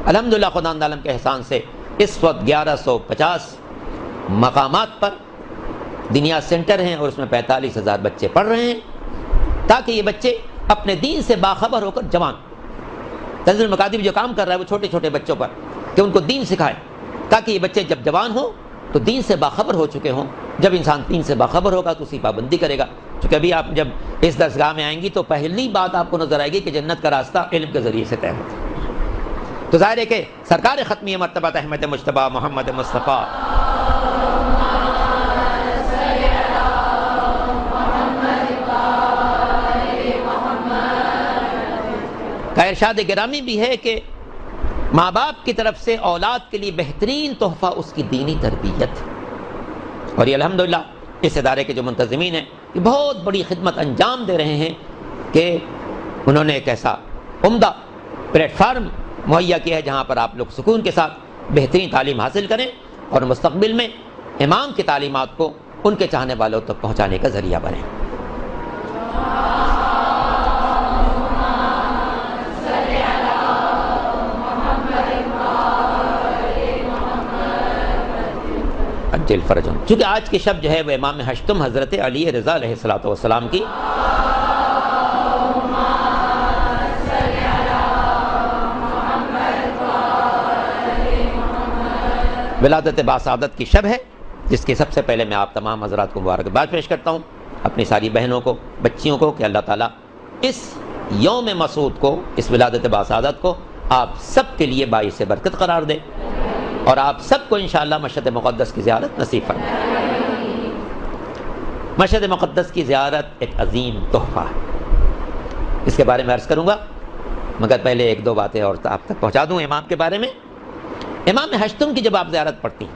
[SPEAKER 1] الحمدللہ خدا عالم کے احسان سے اس وقت 1150 مقامات پر دنیا سینٹر ہیں، اور اس میں 45,000 بچے پڑھ رہے ہیں، تاکہ یہ بچے اپنے دین سے باخبر ہو کر جوان. تنظیم المکاتب جو کام کر رہا ہے وہ چھوٹے چھوٹے بچوں پر کہ ان کو دین سکھائے، تاکہ یہ بچے جب جوان ہوں تو دین سے باخبر ہو چکے ہوں. جب انسان دین سے باخبر ہوگا تو اسی پابندی کرے گا. چونکہ ابھی آپ جب اس درسگاہ میں آئیں گی تو پہلی بات آپ کو نظر آئے گی کہ جنت کا راستہ علم کے ذریعے سے طے ہوتا ہے. تو ظاہر ہے کہ سرکار ختمی مرتبہ احمد مجتبیٰ محمد مصطفیٰ کا ارشاد گرامی بھی ہے کہ ماں باپ کی طرف سے اولاد کے لیے بہترین تحفہ اس کی دینی تربیت. اور یہ الحمدللہ اس ادارے کے جو منتظمین ہیں یہ بہت بڑی خدمت انجام دے رہے ہیں کہ انہوں نے ایک ایسا عمدہ پلیٹ فارم مہیا کیا ہے جہاں پر آپ لوگ سکون کے ساتھ بہترین تعلیم حاصل کریں اور مستقبل میں امام کی تعلیمات کو ان کے چاہنے والوں تک پہنچانے کا ذریعہ بنیں۔ عجل فرجهم، چونکہ آج کی شب جو ہے وہ امام ہشتم حضرت علی رضا علیہ الصلوۃ والسلام کی ولادت باسعادت کی شب ہے، جس کی سب سے پہلے میں آپ تمام حضرات کو مبارکباد پیش کرتا ہوں، اپنی ساری بہنوں کو، بچیوں کو، کہ اللہ تعالیٰ اس یوم مسعود کو، اس ولادت باسعادت کو آپ سب کے لیے باعث برکت قرار دے اور آپ سب کو انشاءاللہ مشہد مقدس کی زیارت نصیب فرمائے۔ مشہد مقدس کی زیارت ایک عظیم تحفہ ہے، اس کے بارے میں عرض کروں گا، مگر پہلے ایک دو باتیں اور آپ تک پہنچا دوں امام کے بارے میں۔ امام ہشتم کی جب آپ زیارت پڑھتی ہیں،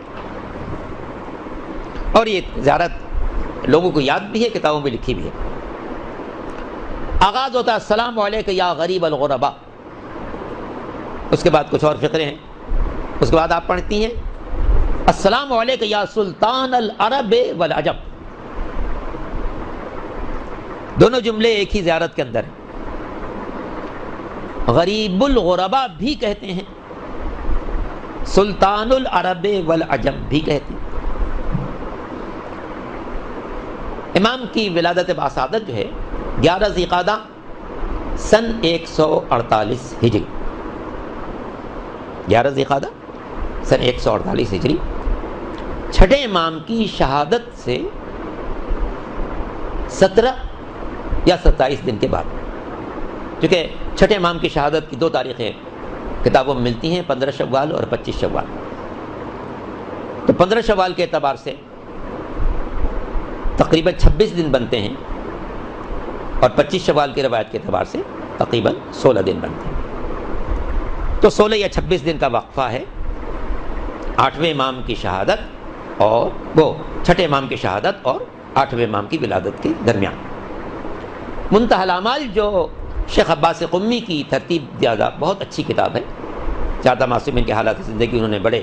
[SPEAKER 1] اور یہ زیارت لوگوں کو یاد بھی ہے، کتابوں میں لکھی بھی ہے، آغاز ہوتا ہے السلام علیک یا غریب الغرباء، اس کے بعد کچھ اور فقرے ہیں، اس کے بعد آپ پڑھتی ہیں السلام علیک یا سلطان العرب والعجم، دونوں جملے ایک ہی زیارت کے اندر ہیں۔ غریب الغرباء بھی کہتے ہیں، سلطان العرب والعجم بھی کہتے ہیں۔ امام کی ولادت باسعادت جو ہے 11 ذی القعدہ سن 148 ہجری، 11 ذی القعدہ سن 148 ہجری، چھٹے امام کی شہادت سے 17 یا 27 دن کے بعد، کیونکہ چھٹے امام کی شہادت کی 2 تاریخیں کتابوں میں ملتی ہیں، 15 شوال اور 25 شوال، تو 15 شوال کے اعتبار سے تقریباً 26 دن بنتے ہیں، اور 25 شوال کی روایت کے اعتبار سے تقریباً 16 دن بنتے ہیں، تو 16 یا 26 دن کا وقفہ ہے 8ویں امام کی شہادت اور وہ چھٹے امام کی شہادت اور 8ویں امام کی ولادت کے درمیان۔ منتہی الاعمال جو شیخ عباس قمی کی ترتیب زیادہ بہت اچھی کتاب ہے، چادہ معصومین کے حالات زندگی انہوں نے بڑے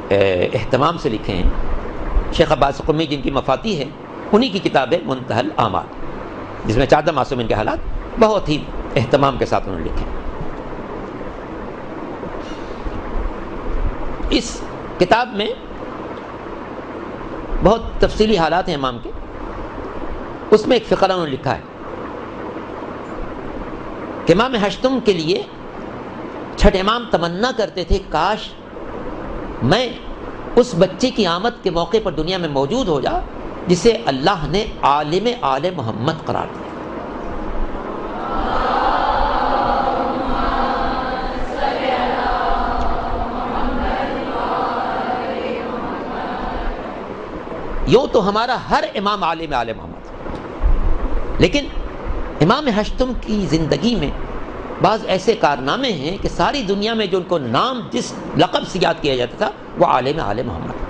[SPEAKER 1] اہتمام سے لکھے ہیں، شیخ عباس قمی جن کی مفاتی ہے انہی کی کتاب ہے منتہی الاعمال، جس میں چادہ معصومین کے حالات بہت ہی اہتمام کے ساتھ انہوں نے لکھے۔ اس کتاب میں بہت تفصیلی حالات ہیں امام کے، اس میں ایک فقرہ انہوں نے لکھا ہے کہ امام ہشتم کے لیے چھٹے امام تمنا کرتے تھے کاش میں اس بچے کی آمد کے موقع پر دنیا میں موجود ہو جا جسے اللہ نے عالم آل محمد قرار دیا۔ یوں تو ہمارا ہر امام عالم آل محمد، لیکن امام ہشتم کی زندگی میں بعض ایسے کارنامے ہیں کہ ساری دنیا میں جو ان کو نام جس لقب سے یاد کیا جاتا تھا وہ عالم آل محمد۔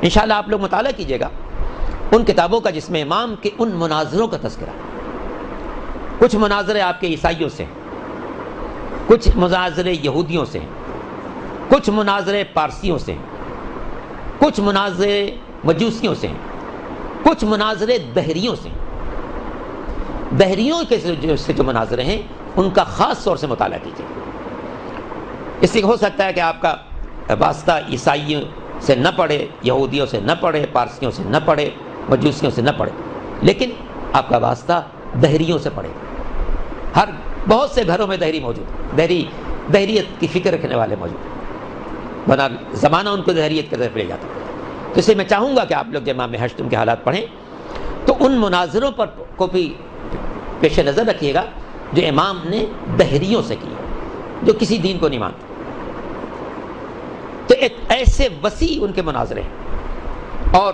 [SPEAKER 1] انشاءاللہ آپ لوگ مطالعہ کیجئے گا ان کتابوں کا جس میں امام کے ان مناظروں کا تذکرہ، کچھ مناظرے آپ کے عیسائیوں سے ہیں، کچھ مناظرے یہودیوں سے ہیں، کچھ مناظرے پارسیوں سے ہیں، کچھ مناظرے مجوسیوں سے ہیں، کچھ مناظرے دہریوں سے ہیں۔ دہریوں کے سے جو مناظرے ہیں ان کا خاص طور سے مطالعہ کیجیے، اس لیے ہو سکتا ہے کہ آپ کا واسطہ عیسائیوں سے نہ پڑے، یہودیوں سے نہ پڑے، پارسیوں سے نہ پڑے، مجوسیوں سے نہ پڑے، لیکن آپ کا واسطہ دہریوں سے پڑے۔ ہر بہت سے گھروں میں دہری موجود، دہریت کی فکر رکھنے والے موجود، ورنہ زمانہ ان کو دہریت کی طرف لے جاتا۔ تو اس لیے میں چاہوں گا کہ آپ لوگ جب امام ہشتم کے حالات پڑھیں تو ان مناظروں پر کو بھی پیش نظر رکھیے گا جو امام نے دہریوں سے کی، جو کسی دین کو نہیں مانتے۔ تو ایک ایسے وسیع ان کے مناظرے ہیں، اور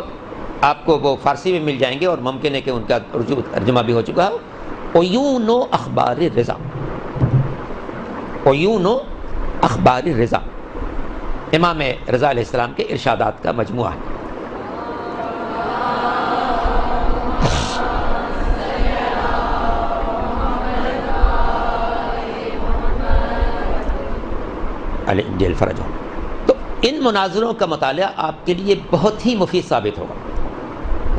[SPEAKER 1] آپ کو وہ فارسی میں مل جائیں گے، اور ممکن ہے کہ ان کا اردو ترجمہ بھی ہو چکا ہے، عیون و اخبار رضا، عیون و اخبار رضا امام رضا علیہ السلام کے ارشادات کا مجموعہ ہے۔ علی جل فرجہ۔ ان مناظروں کا مطالعہ آپ کے لیے بہت ہی مفید ثابت ہوگا.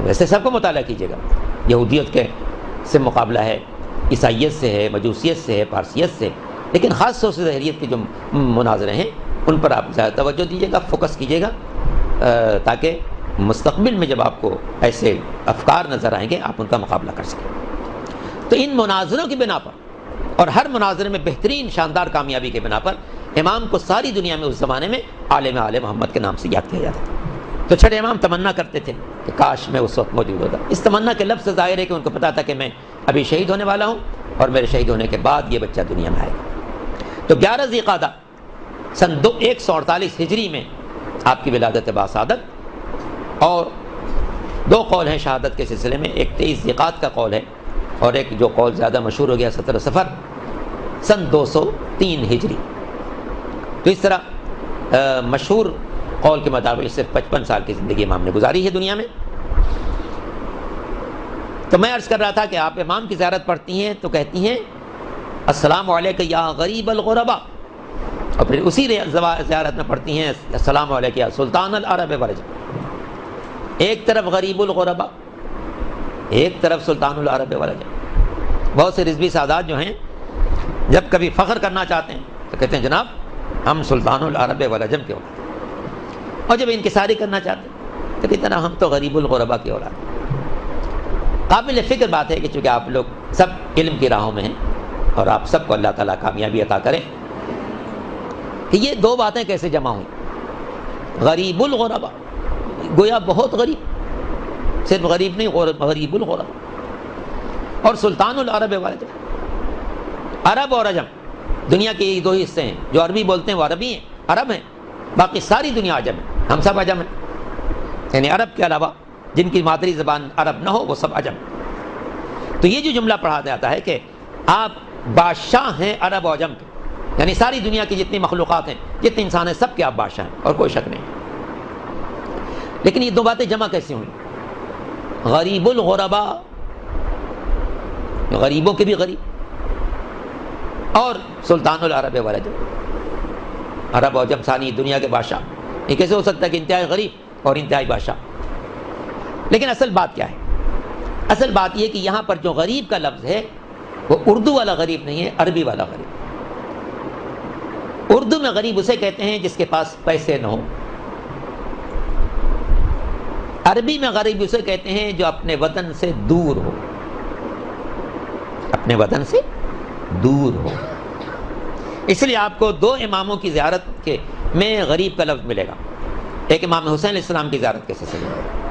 [SPEAKER 1] ویسے سب کو مطالعہ کیجیے گا. یہودیت کے سے مقابلہ ہے، عیسائیت سے ہے، مجوسیت سے ہے، پارسیت سے، لیکن خاص طور سے ظاہریت کے جو مناظرے ہیں ان پر آپ زیادہ توجہ دیجیے گا، فوکس کیجیے گا، تاکہ مستقبل میں جب آپ کو ایسے افکار نظر آئیں گے آپ ان کا مقابلہ کر سکیں. تو ان مناظروں کی بنا پر اور ہر مناظرے میں بہترین شاندار کامیابی کے بنا پر امام کو ساری دنیا میں اس زمانے میں عالم آل محمد کے نام سے یاد کیا جاتا تھا. تو چھٹے امام تمنا کرتے تھے کہ کاش میں اس وقت موجود ہوتا. اس تمنا کے لفظ سے ظاہر ہے کہ ان کو پتا تھا کہ میں ابھی شہید ہونے والا ہوں اور میرے شہید ہونے کے بعد یہ بچہ دنیا میں آئے گا. تو 11 ذی القعدہ سن 148 ہجری میں آپ کی ولادت باسعادت، اور دو قول ہیں شہادت کے سلسلے میں. ایک 23 ذی القعدہ کا قول ہے اور ایک جو قول زیادہ مشہور ہو گیا 17 صفر سن 203 ہجری. تو اس طرح مشہور قول کے مطابق صرف 55 سال کی زندگی امام نے گزاری ہے دنیا میں. تو میں عرض کر رہا تھا کہ آپ امام کی زیارت پڑھتی ہیں تو کہتی ہیں السلام علیکہ یا غریب الغرباء، اور پھر اسی زیارت میں پڑھتی ہیں السلام علیکہ یا سلطان العرب والعجم. ایک طرف غریب الغرباء، ایک طرف سلطان العرب والعجم. بہت سے رضوی سادات جو ہیں جب کبھی فخر کرنا چاہتے ہیں تو کہتے ہیں جناب ہم سلطان العرب والعجم کے اولاد ہیں، اور جب انکساری کرنا چاہتے ہیں تو کہتے ہیں ہم تو غریب الغرباء کی اولاد ہیں. قابل فکر بات ہے کہ چونکہ آپ لوگ سب علم کی راہوں میں ہیں اور آپ سب کو اللہ تعالیٰ کامیابی عطا کرے کہ یہ دو باتیں کیسے جمع ہوئیں. غریب الغرباء گویا بہت غریب، صرف غریب نہیں، غریب الغرباء، اور سلطان العرب والعجم. عرب اور عجم دنیا کے یہ دو حصے ہیں. جو عربی بولتے ہیں وہ عربی ہیں، عرب ہیں، باقی ساری دنیا عجم ہے. ہم سب عجم ہیں، یعنی عرب کے علاوہ جن کی مادری زبان عرب نہ ہو وہ سب عجم. تو یہ جو جملہ پڑھا جاتا ہے کہ آپ بادشاہ ہیں عرب و عجم کے، یعنی ساری دنیا کی جتنی مخلوقات ہیں، جتنے انسان ہیں، سب کے آپ بادشاہ ہیں اور کوئی شک نہیں. لیکن یہ دو باتیں جمع کیسے ہوئیں؟ غریب الغرباء، غریبوں کے بھی غریب، اور سلطان العرب والعجم، عرب و عجم ساری دنیا کے بادشاہ. یہ کیسے ہو سکتا ہے کہ انتہائی غریب اور انتہائی بادشاہ؟ لیکن اصل بات کیا ہے؟ اصل بات یہ کہ یہاں پر جو غریب کا لفظ ہے وہ اردو والا غریب نہیں ہے، عربی والا غریب. اردو میں غریب اسے کہتے ہیں جس کے پاس پیسے نہ ہو. عربی میں غریب اسے کہتے ہیں جو اپنے وطن سے دور ہو، اپنے وطن سے دور ہو. اس لیے آپ کو دو اماموں کی زیارت کے میں غریب کا لفظ ملے گا. ایک امام حسین علیہ السلام کی زیارت کے سلسلے میں،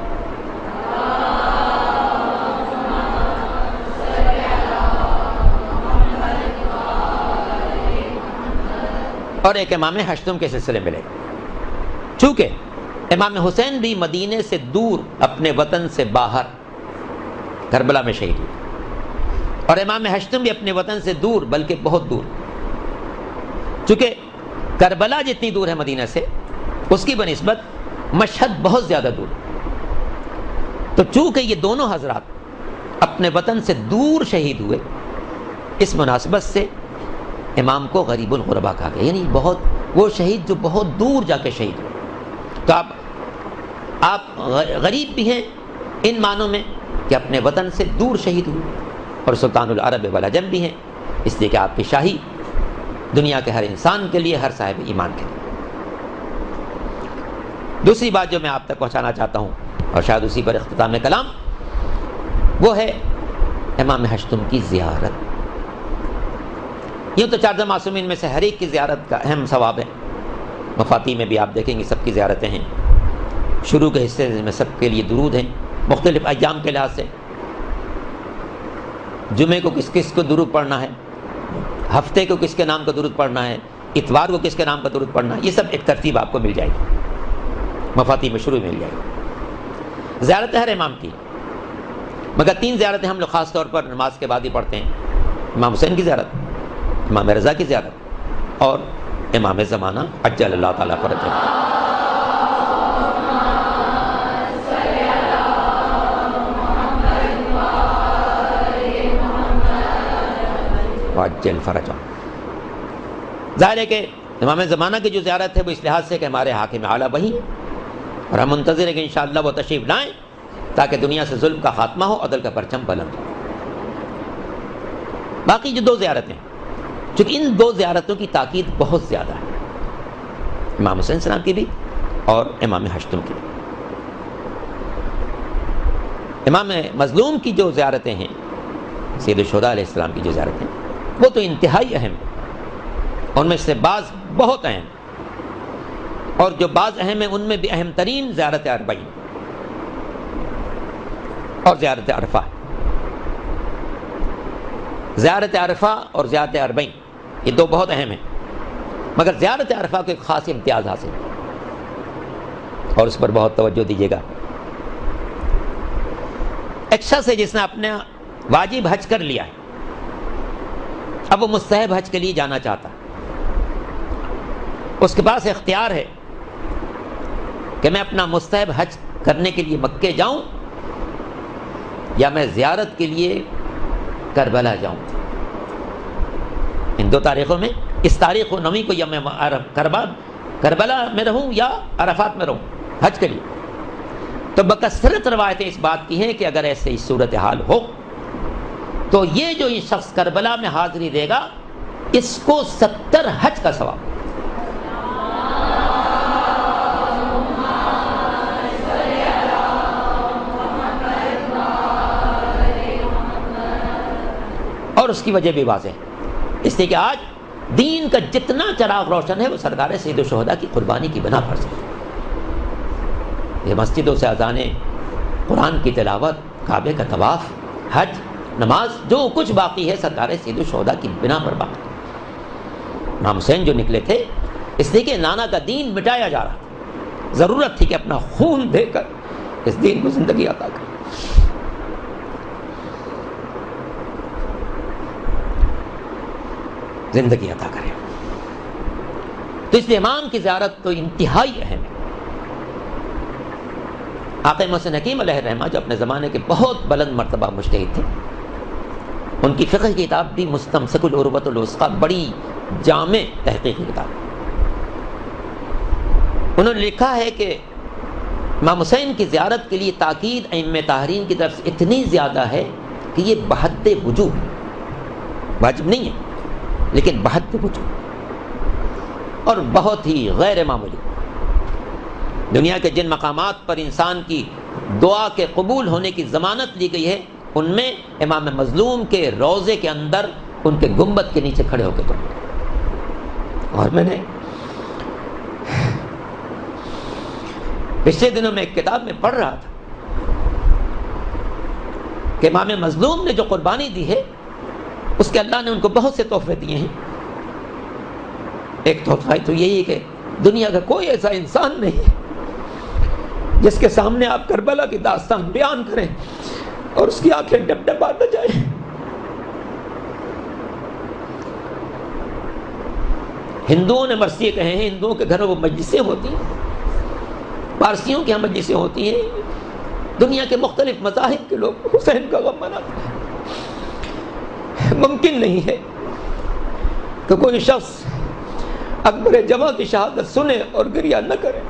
[SPEAKER 1] اور ایک امام ہشتم کے سلسلے میں ملے گا. چونکہ امام حسین بھی مدینے سے دور اپنے وطن سے باہر کربلا میں شہید ہوئے، اور امام ہشتم بھی اپنے وطن سے دور بلکہ بہت دور. چونکہ کربلا جتنی دور ہے مدینہ سے اس کی بنسبت مشہد بہت زیادہ دور. تو چونکہ یہ دونوں حضرات اپنے وطن سے دور شہید ہوئے، اس مناسبت سے امام کو غریب الغرباء کہا گیا، یعنی بہت وہ شہید جو بہت دور جا کے شہید ہوئے. تو آپ غریب بھی ہیں ان معنوں میں کہ اپنے وطن سے دور شہید ہوئے، اور سلطان العرب والعجم بھی ہیں اس لیے کہ آپ کی شاہی دنیا کے ہر انسان کے لیے، ہر صاحب ایمان کے لیے. دوسری بات جو میں آپ تک پہنچانا چاہتا ہوں اور شاید اسی پر اختتام کلام، وہ ہے امام ہشتم کی زیارت. یوں تو چار معصومین میں سے ہر ایک کی زیارت کا اہم ثواب ہے. مفاتی میں بھی آپ دیکھیں گے سب کی زیارتیں ہیں. شروع کے حصے میں سب کے لیے درود ہیں مختلف ایام کے لحاظ سے. جمعے کو کس کس کو درود پڑھنا ہے، ہفتے کو کس کے نام کا درود پڑھنا ہے، اتوار کو کس کے نام کا درود پڑھنا ہے، یہ سب ایک ترتیب آپ کو مل جائے گی، مفاتی میں شروع مل جائے گی. زیارت ہر امام کی، مگر 3 زیارتیں ہم لوگ خاص طور پر نماز کے بعد ہی پڑھتے ہیں. امام حسین کی زیارت، امام رضا کی زیارت، اور امام زمانہ عجل اللہ تعالیٰ فرجہ. عجل فرجہ. ظاہر ہے کہ امام زمانہ کی جو زیارت ہے وہ اس لحاظ سے کہ ہمارے حاکم اعلیٰ وہی ہیں، اور ہم منتظر ہیں کہ انشاءاللہ وہ تشریف لائیں تاکہ دنیا سے ظلم کا خاتمہ ہو، عدل کا پرچم بلند ہو۔ باقی جو دو زیارتیں، چونکہ ان دو زیارتوں کی تاکید بہت زیادہ ہے، امام حسین السلام کی بھی اور امام ہشتم کی بھی۔ امام مظلوم کی جو زیارتیں ہیں، سید الشہداء علیہ السلام کی جو زیارتیں، وہ تو انتہائی اہم ہیں، ان میں سے بعض بہت اہم، اور جو بعض اہم ہیں ان میں بھی اہم ترین زیارت اربعین اور زیارت عرفہ۔ زیارت عرفہ اور زیارت اربعین یہ دو بہت اہم ہیں، مگر زیارت عرفہ کو ایک خاص امتیاز حاصل ہے، اور اس پر بہت توجہ دیجیے گا۔ ایک شخص ہے جس نے اپنا واجب حج کر لیا ہے، اب وہ مستحب حج کے لیے جانا چاہتا ہے، اس کے پاس اختیار ہے کہ میں اپنا مستحب حج کرنے کے لیے مکے جاؤں یا میں زیارت کے لیے کربلا جاؤں۔ ان دو تاریخوں میں، اس تاریخ و 9 کو یا میں کربلا میں رہوں یا عرفات میں رہوں حج کے لیے۔ تو بکثرت روایتیں اس بات کی ہیں کہ اگر ایسے صورتحال ہو تو یہ جو یہ شخص کربلا میں حاضری دے گا اس کو 70 حج کا ثواب۔ اور اس کی وجہ بھی واضح ہے، اس لیے کہ آج دین کا جتنا چراغ روشن ہے وہ سرکار سید الشہداء کی قربانی کی بنا پر سے۔ یہ مسجدوں سے اذانیں، قرآن کی تلاوت، کعبے کا طواف، حج، نماز، جو کچھ باقی ہے سرکار سید الشہداء کی بنا پر باقی۔ امام حسین جو نکلے تھے اس لیے کہ نانا کا دین مٹایا جا رہا تھا، ضرورت تھی کہ اپنا خون دے کر اس دین کو زندگی عطا کرے۔ زندگی عطا کرے، تو اس لیے امام کی زیارت تو انتہائی اہم ہے۔ آقا محسن حکیم علیہ الرحمہ جو اپنے زمانے کے بہت بلند مرتبہ مجتہد تھے، ان کی فقہ کی کتاب بھی مستمسک العروۃ الوثقی، بڑی جامع تحقیقی کتاب، انہوں نے لکھا ہے کہ امام حسین کی زیارت کے لیے تاکید ائمہ طاہرین کی طرف سے اتنی زیادہ ہے کہ یہ بحد وجوب، واجب نہیں ہے لیکن بحد وجوب، اور بہت ہی غیر معمولی۔ دنیا کے جن مقامات پر انسان کی دعا کے قبول ہونے کی ضمانت لی گئی ہے ان میں امام مظلوم کے روضے کے اندر ان کے گنبد کے نیچے کھڑے ہو کے دعا۔ اور میں نے پچھلے دنوں میں ایک کتاب میں پڑھ رہا تھا کہ امام مظلوم نے جو قربانی دی ہے اس کے اللہ نے ان کو بہت سے تحفے دیے ہیں۔ ایک تحفہ تو یہی ہے کہ دنیا کا کوئی ایسا انسان نہیں ہے جس کے سامنے آپ کربلا کی داستان بیان کریں اور اس کی آنکھیں ڈب ڈبا نہ جائیں۔ ہندوؤں نے مرثیے کہے ہیں، ہندوؤں کے گھروں وہ مجلسیں ہوتی ہیں، پارسیوں کے یہاں مجلسیں ہوتی ہیں، دنیا کے مختلف مذاہب کے لوگ حسین کا غم مناتے ہیں۔ ممکن نہیں ہے کہ کوئی شخص اکبر جمع کی شہادت سنے اور گریہ نہ کرے،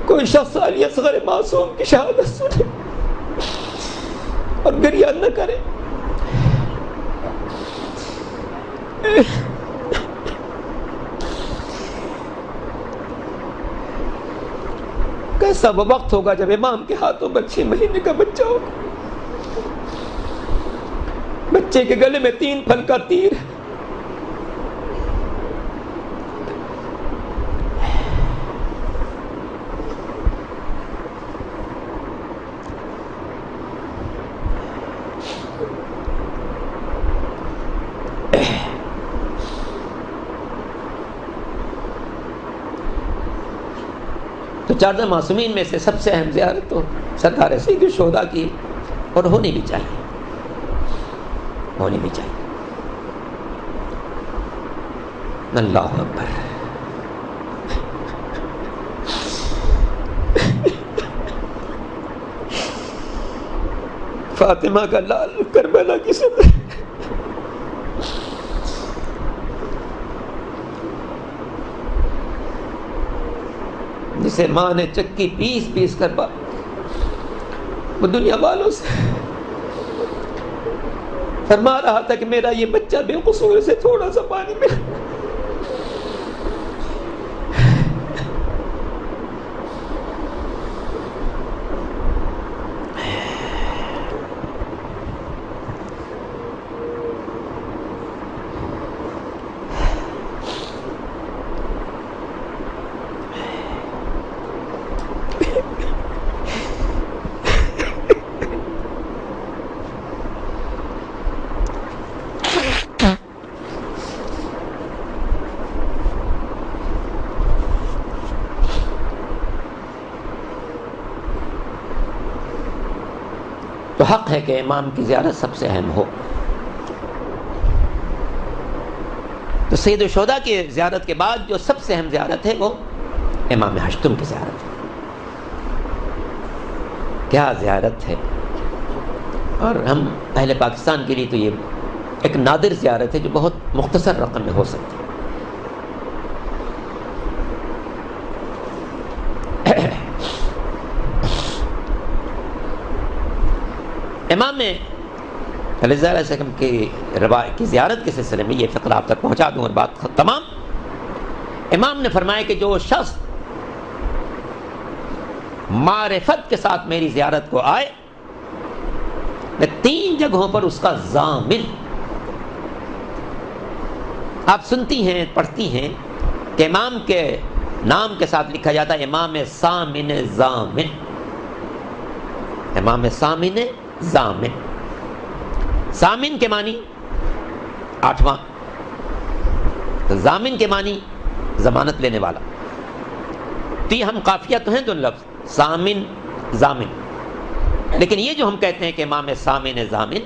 [SPEAKER 1] کوئی شخص علی اصغر معصوم کی شہادت سنے اور گریہ نہ کرے۔ کیسا وہ وقت ہوگا جب امام کے ہاتھوں میں 6 مہینے کا بچہ ہوگا، بچے کے گلے میں 3 پھل کا تیر ہے، تو 14 معصومین میں سے سب سے اہم زیارت تو سرکار سید الشہداء کی، اور ہونی بھی چاہیے، ہونی بھی چاہیے۔ اللہ اکبر۔ فاطمہ کا لال کربلا کی صدر، اسے ماں نے چکی پیس پیس کر وہ دنیا والوں سے فرما رہا تھا کہ میرا یہ بچہ بے قصور سے تھوڑا سا پانی میں تو حق ہے کہ امام کی زیارت سب سے اہم ہو. تو سید الشہداء کی زیارت کے بعد جو سب سے اہم زیارت ہے وہ امام ہشتم کی زیارت ہے. کیا زیارت ہے, اور ہم اہل پاکستان کے لیے تو یہ ایک نادر زیارت ہے جو بہت مختصر رقم میں ہو سکتی ہے. امام رضا علیہ السلام کی زیارت کے سلسلے میں یہ فقرہ آپ تک پہنچا دوں اور بات تمام. امام نے فرمایا کہ جو شخص معرفت کے ساتھ میری زیارت کو آئے, میں 3 جگہوں پر اس کا ضامن. آپ سنتی ہیں, پڑھتی ہیں کہ امام کے نام کے ساتھ لکھا جاتا ہے امام سامن ضامن. امام سامن ضامن. ضامن کے معنی 8واں, ضامن کے معنی ضمانت لینے والا. تو یہ ہم قافیہ تو ہیں دونوں لفظ سامن ضامن, لیکن یہ جو ہم کہتے ہیں کہ امام سامن ضامن,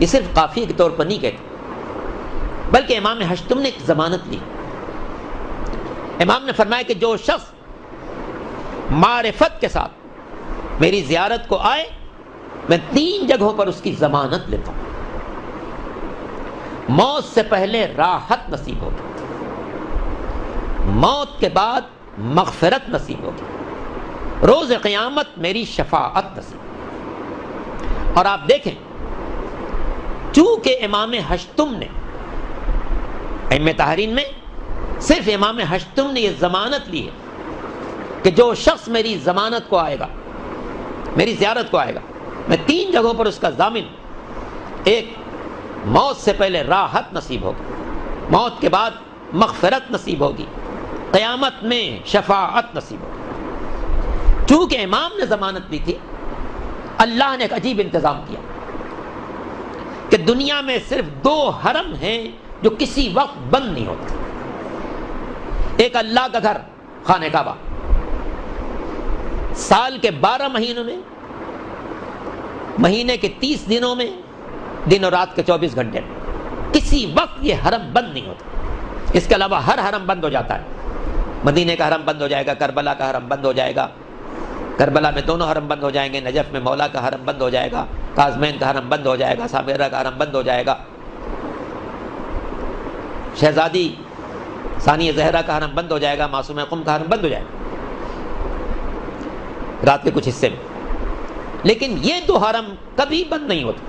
[SPEAKER 1] یہ صرف قافیے کے طور پر نہیں کہتے, بلکہ امام ہشتم نے ایک ضمانت لی. امام نے فرمایا کہ جو شخص معرفت کے ساتھ میری زیارت کو آئے, میں 3 جگہوں پر اس کی ضمانت لیتا ہوں. موت سے پہلے راحت نصیب ہوگی, موت کے بعد مغفرت نصیب ہوگی, روز قیامت میری شفاعت نصیب. اور آپ دیکھیں, چونکہ امام ہشتم نے ائمہ طاہرین میں صرف امام ہشتم نے یہ ضمانت لی ہے کہ جو شخص میری ضمانت کو آئے گا, میری زیارت کو آئے گا, میں 3 جگہوں پر اس کا ضامن. ایک, موت سے پہلے راحت نصیب ہوگی, موت کے بعد مغفرت نصیب ہوگی, قیامت میں شفاعت نصیب ہوگی. چونکہ امام نے ضمانت دی تھی, اللہ نے ایک عجیب انتظام کیا کہ دنیا میں صرف 2 حرم ہیں جو کسی وقت بند نہیں ہوتے. ایک اللہ کا گھر خانہ کعبہ, سال کے 12 مہینوں میں, مہینے کے 30 دنوں میں, دن اور رات کے 24 گھنٹے میں کسی وقت یہ حرم بند نہیں ہوتا. اس کے علاوہ ہر حرم بند ہو جاتا ہے. مدینے کا حرم بند ہو جائے گا, کربلا کا حرم بند ہو جائے گا, کربلا میں دونوں حرم بند ہو جائیں گے, نجف میں مولا کا حرم بند ہو جائے گا, کاظمین کا حرم بند ہو جائے گا, سامرہ کا حرم بند ہو جائے گا, شہزادی ثانیہ زہرا کا حرم بند ہو جائے گا, معصوم قم کا حرم بند ہو جائے گا رات کے کچھ حصے میں. لیکن یہ 2 حرم کبھی بند نہیں ہوتے.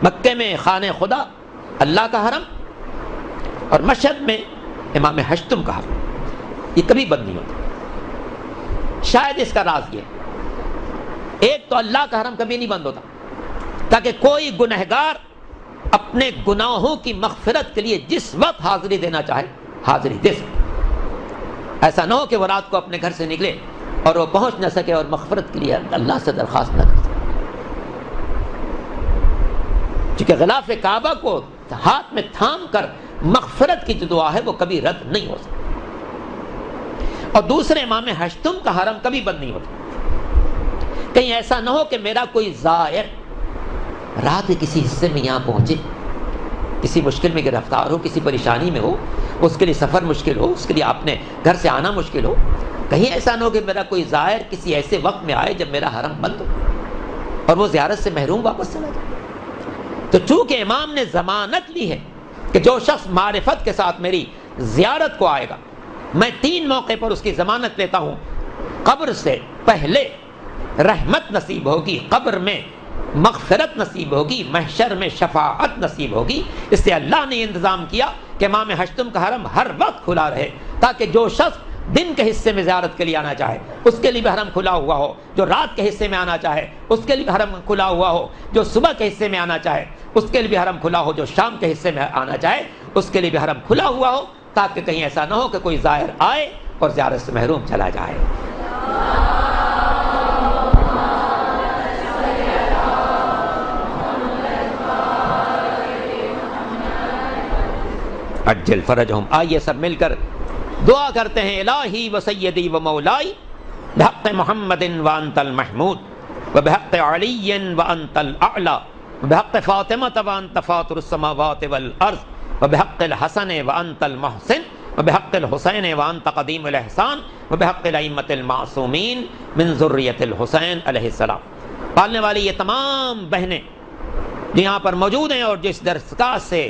[SPEAKER 1] مکے میں خانہ خدا اللہ کا حرم, اور مشہد میں امام ہشتم کا حرم, یہ کبھی بند نہیں ہوتا. شاید اس کا راز یہ, ایک تو اللہ کا حرم کبھی نہیں بند ہوتا تاکہ کوئی گنہگار اپنے گناہوں کی مغفرت کے لیے جس وقت حاضری دینا چاہے حاضری دے سکے. ایسا نہ ہو کہ وہ رات کو اپنے گھر سے نکلے اور وہ پہنچ نہ سکے اور مغفرت کے لیے اللہ سے درخواست نہ کر سکے. چونکہ غلاف کعبہ کو ہاتھ میں تھام کر مغفرت کی جو دعا ہے وہ کبھی رد نہیں ہو سکتی. اور دوسرے, امام ہشتم کا حرم کبھی بند نہیں ہوتا. کہیں ایسا نہ ہو کہ میرا کوئی زائر رات کے کسی حصے میں یہاں پہنچے, کسی مشکل میں گرفتار ہو, کسی پریشانی میں ہو, اس کے لیے سفر مشکل ہو, اس کے لیے اپنے گھر سے آنا مشکل ہو. کہیں ایسا نہ ہو کہ میرا کوئی زائر کسی ایسے وقت میں آئے جب میرا حرم بند ہو اور وہ زیارت سے محروم واپس چلا جائے. تو چونکہ امام نے ضمانت لی ہے کہ جو شخص معرفت کے ساتھ میری زیارت کو آئے گا, میں 3 موقع پر اس کی ضمانت لیتا ہوں، قبر سے پہلے رحمت نصیب ہوگی، قبر میں مغفرت نصیب ہوگی، محشر میں شفاعت نصیب ہوگی۔ اس سے اللہ نے انتظام کیا کہ امام ہشتم کا حرم ہر وقت کھلا رہے، تاکہ جو شخص دن کے حصے میں زیارت کے لیے آنا چاہے اس کے لیے بھی حرم کھلا ہوا ہو، جو رات کے حصے میں آنا چاہے اس کے لیے بھی حرم کھلا ہوا ہو، جو صبح کے حصے میں آنا چاہے اس کے لیے بھی حرم کھلا ہو، جو شام کے حصے میں آنا چاہے اس کے لیے بھی حرم کھلا ہوا ہو، تاکہ کہیں ایسا نہ ہو کہ کوئی زائر آئے اور زیارت سے محروم چلا جائے۔ عجل فرجہم۔ آئیے سب مل کر دعا کرتے ہیں، الہی و سیدی و مولائی بحق محمد وانت المحمود وبحق علی وانت الاعلی وبحق فاطمہ وانت فاطر السماوات والارض وبحق الحسن وانت المحسن وبحق الحسین وانت قدیم الاحسان وبحق الائمۃ المعصومین من ذریۃ الحسین علیہ السلام۔ پالنے والی یہ تمام بہنیں جو یہاں پر موجود ہیں اور جس درسگاہ سے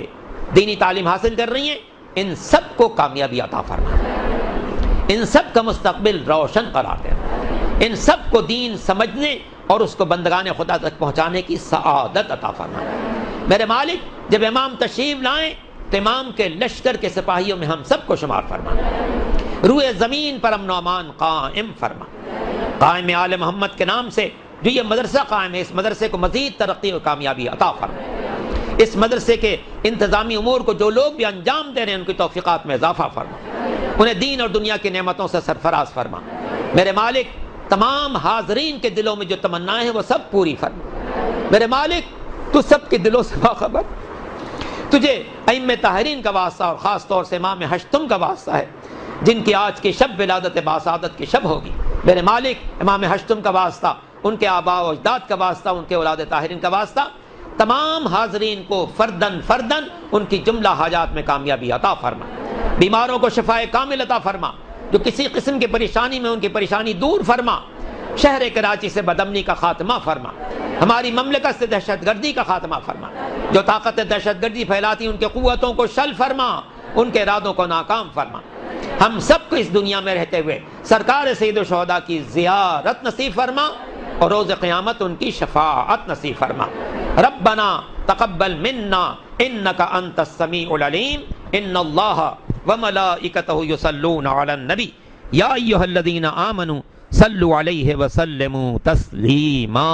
[SPEAKER 1] دینی تعلیم حاصل کر رہی ہیں، ان سب کو کامیابی عطا فرما، ان سب کا مستقبل روشن قرار دے، ان سب کو دین سمجھنے اور اس کو بندگان خدا تک پہنچانے کی سعادت عطا فرما۔ میرے مالک، جب امام تشریف لائیں تو امام کے لشکر کے سپاہیوں میں ہم سب کو شمار فرما، روئے زمین پر امن و امان قائم فرما۔ قائم آل محمد کے نام سے جو یہ مدرسہ قائم ہے، اس مدرسے کو مزید ترقی و کامیابی عطا فرما۔ اس مدرسے کے انتظامی امور کو جو لوگ بھی انجام دے رہے ہیں ان کی توفیقات میں اضافہ فرما، انہیں دین اور دنیا کی نعمتوں سے سرفراز فرما۔ میرے مالک، تمام حاضرین کے دلوں میں جو تمنائیں ہیں وہ سب پوری فرما۔ میرے مالک، تو سب کے دلوں سے باخبر، تجھے ائمہ طاہرین کا واسطہ اور خاص طور سے امام ہشتم کا واسطہ ہے جن کی آج کی شب ولادت باسعادت کی شب ہوگی۔ میرے مالک، امام ہشتم کا واسطہ، ان کے آباء و اجداد کا واسطہ، ان کے اولاد طاہرین کا واسطہ، تمام حاضرین کو فردن فردن ان کی جملہ حاجات میں کامیابی عطا فرما۔ بیماروں کو شفاء کامل عطا فرما، جو کسی قسم کی پریشانی میں ان کی پریشانی دور فرما۔ شہر کراچی سے بدامنی کا خاتمہ فرما، ہماری مملکت سے دہشت گردی کا خاتمہ فرما، جو طاقت دہشت گردی پھیلاتی ان کے قوتوں کو شل فرما، ان کے ارادوں کو ناکام فرما۔ ہم سب کو اس دنیا میں رہتے ہوئے سرکار سید الشہداء کی زیارت نصیب فرما اور روز قیامت ان کی شفاعت نصیب فرما۔ ربنا تقبل منا انک انت السمیع العلیم، ان اللہ وملائکتہ یصلون علی النبی یا ایھا الذین آمنوا صلوا علیہ وسلموا تسلیما۔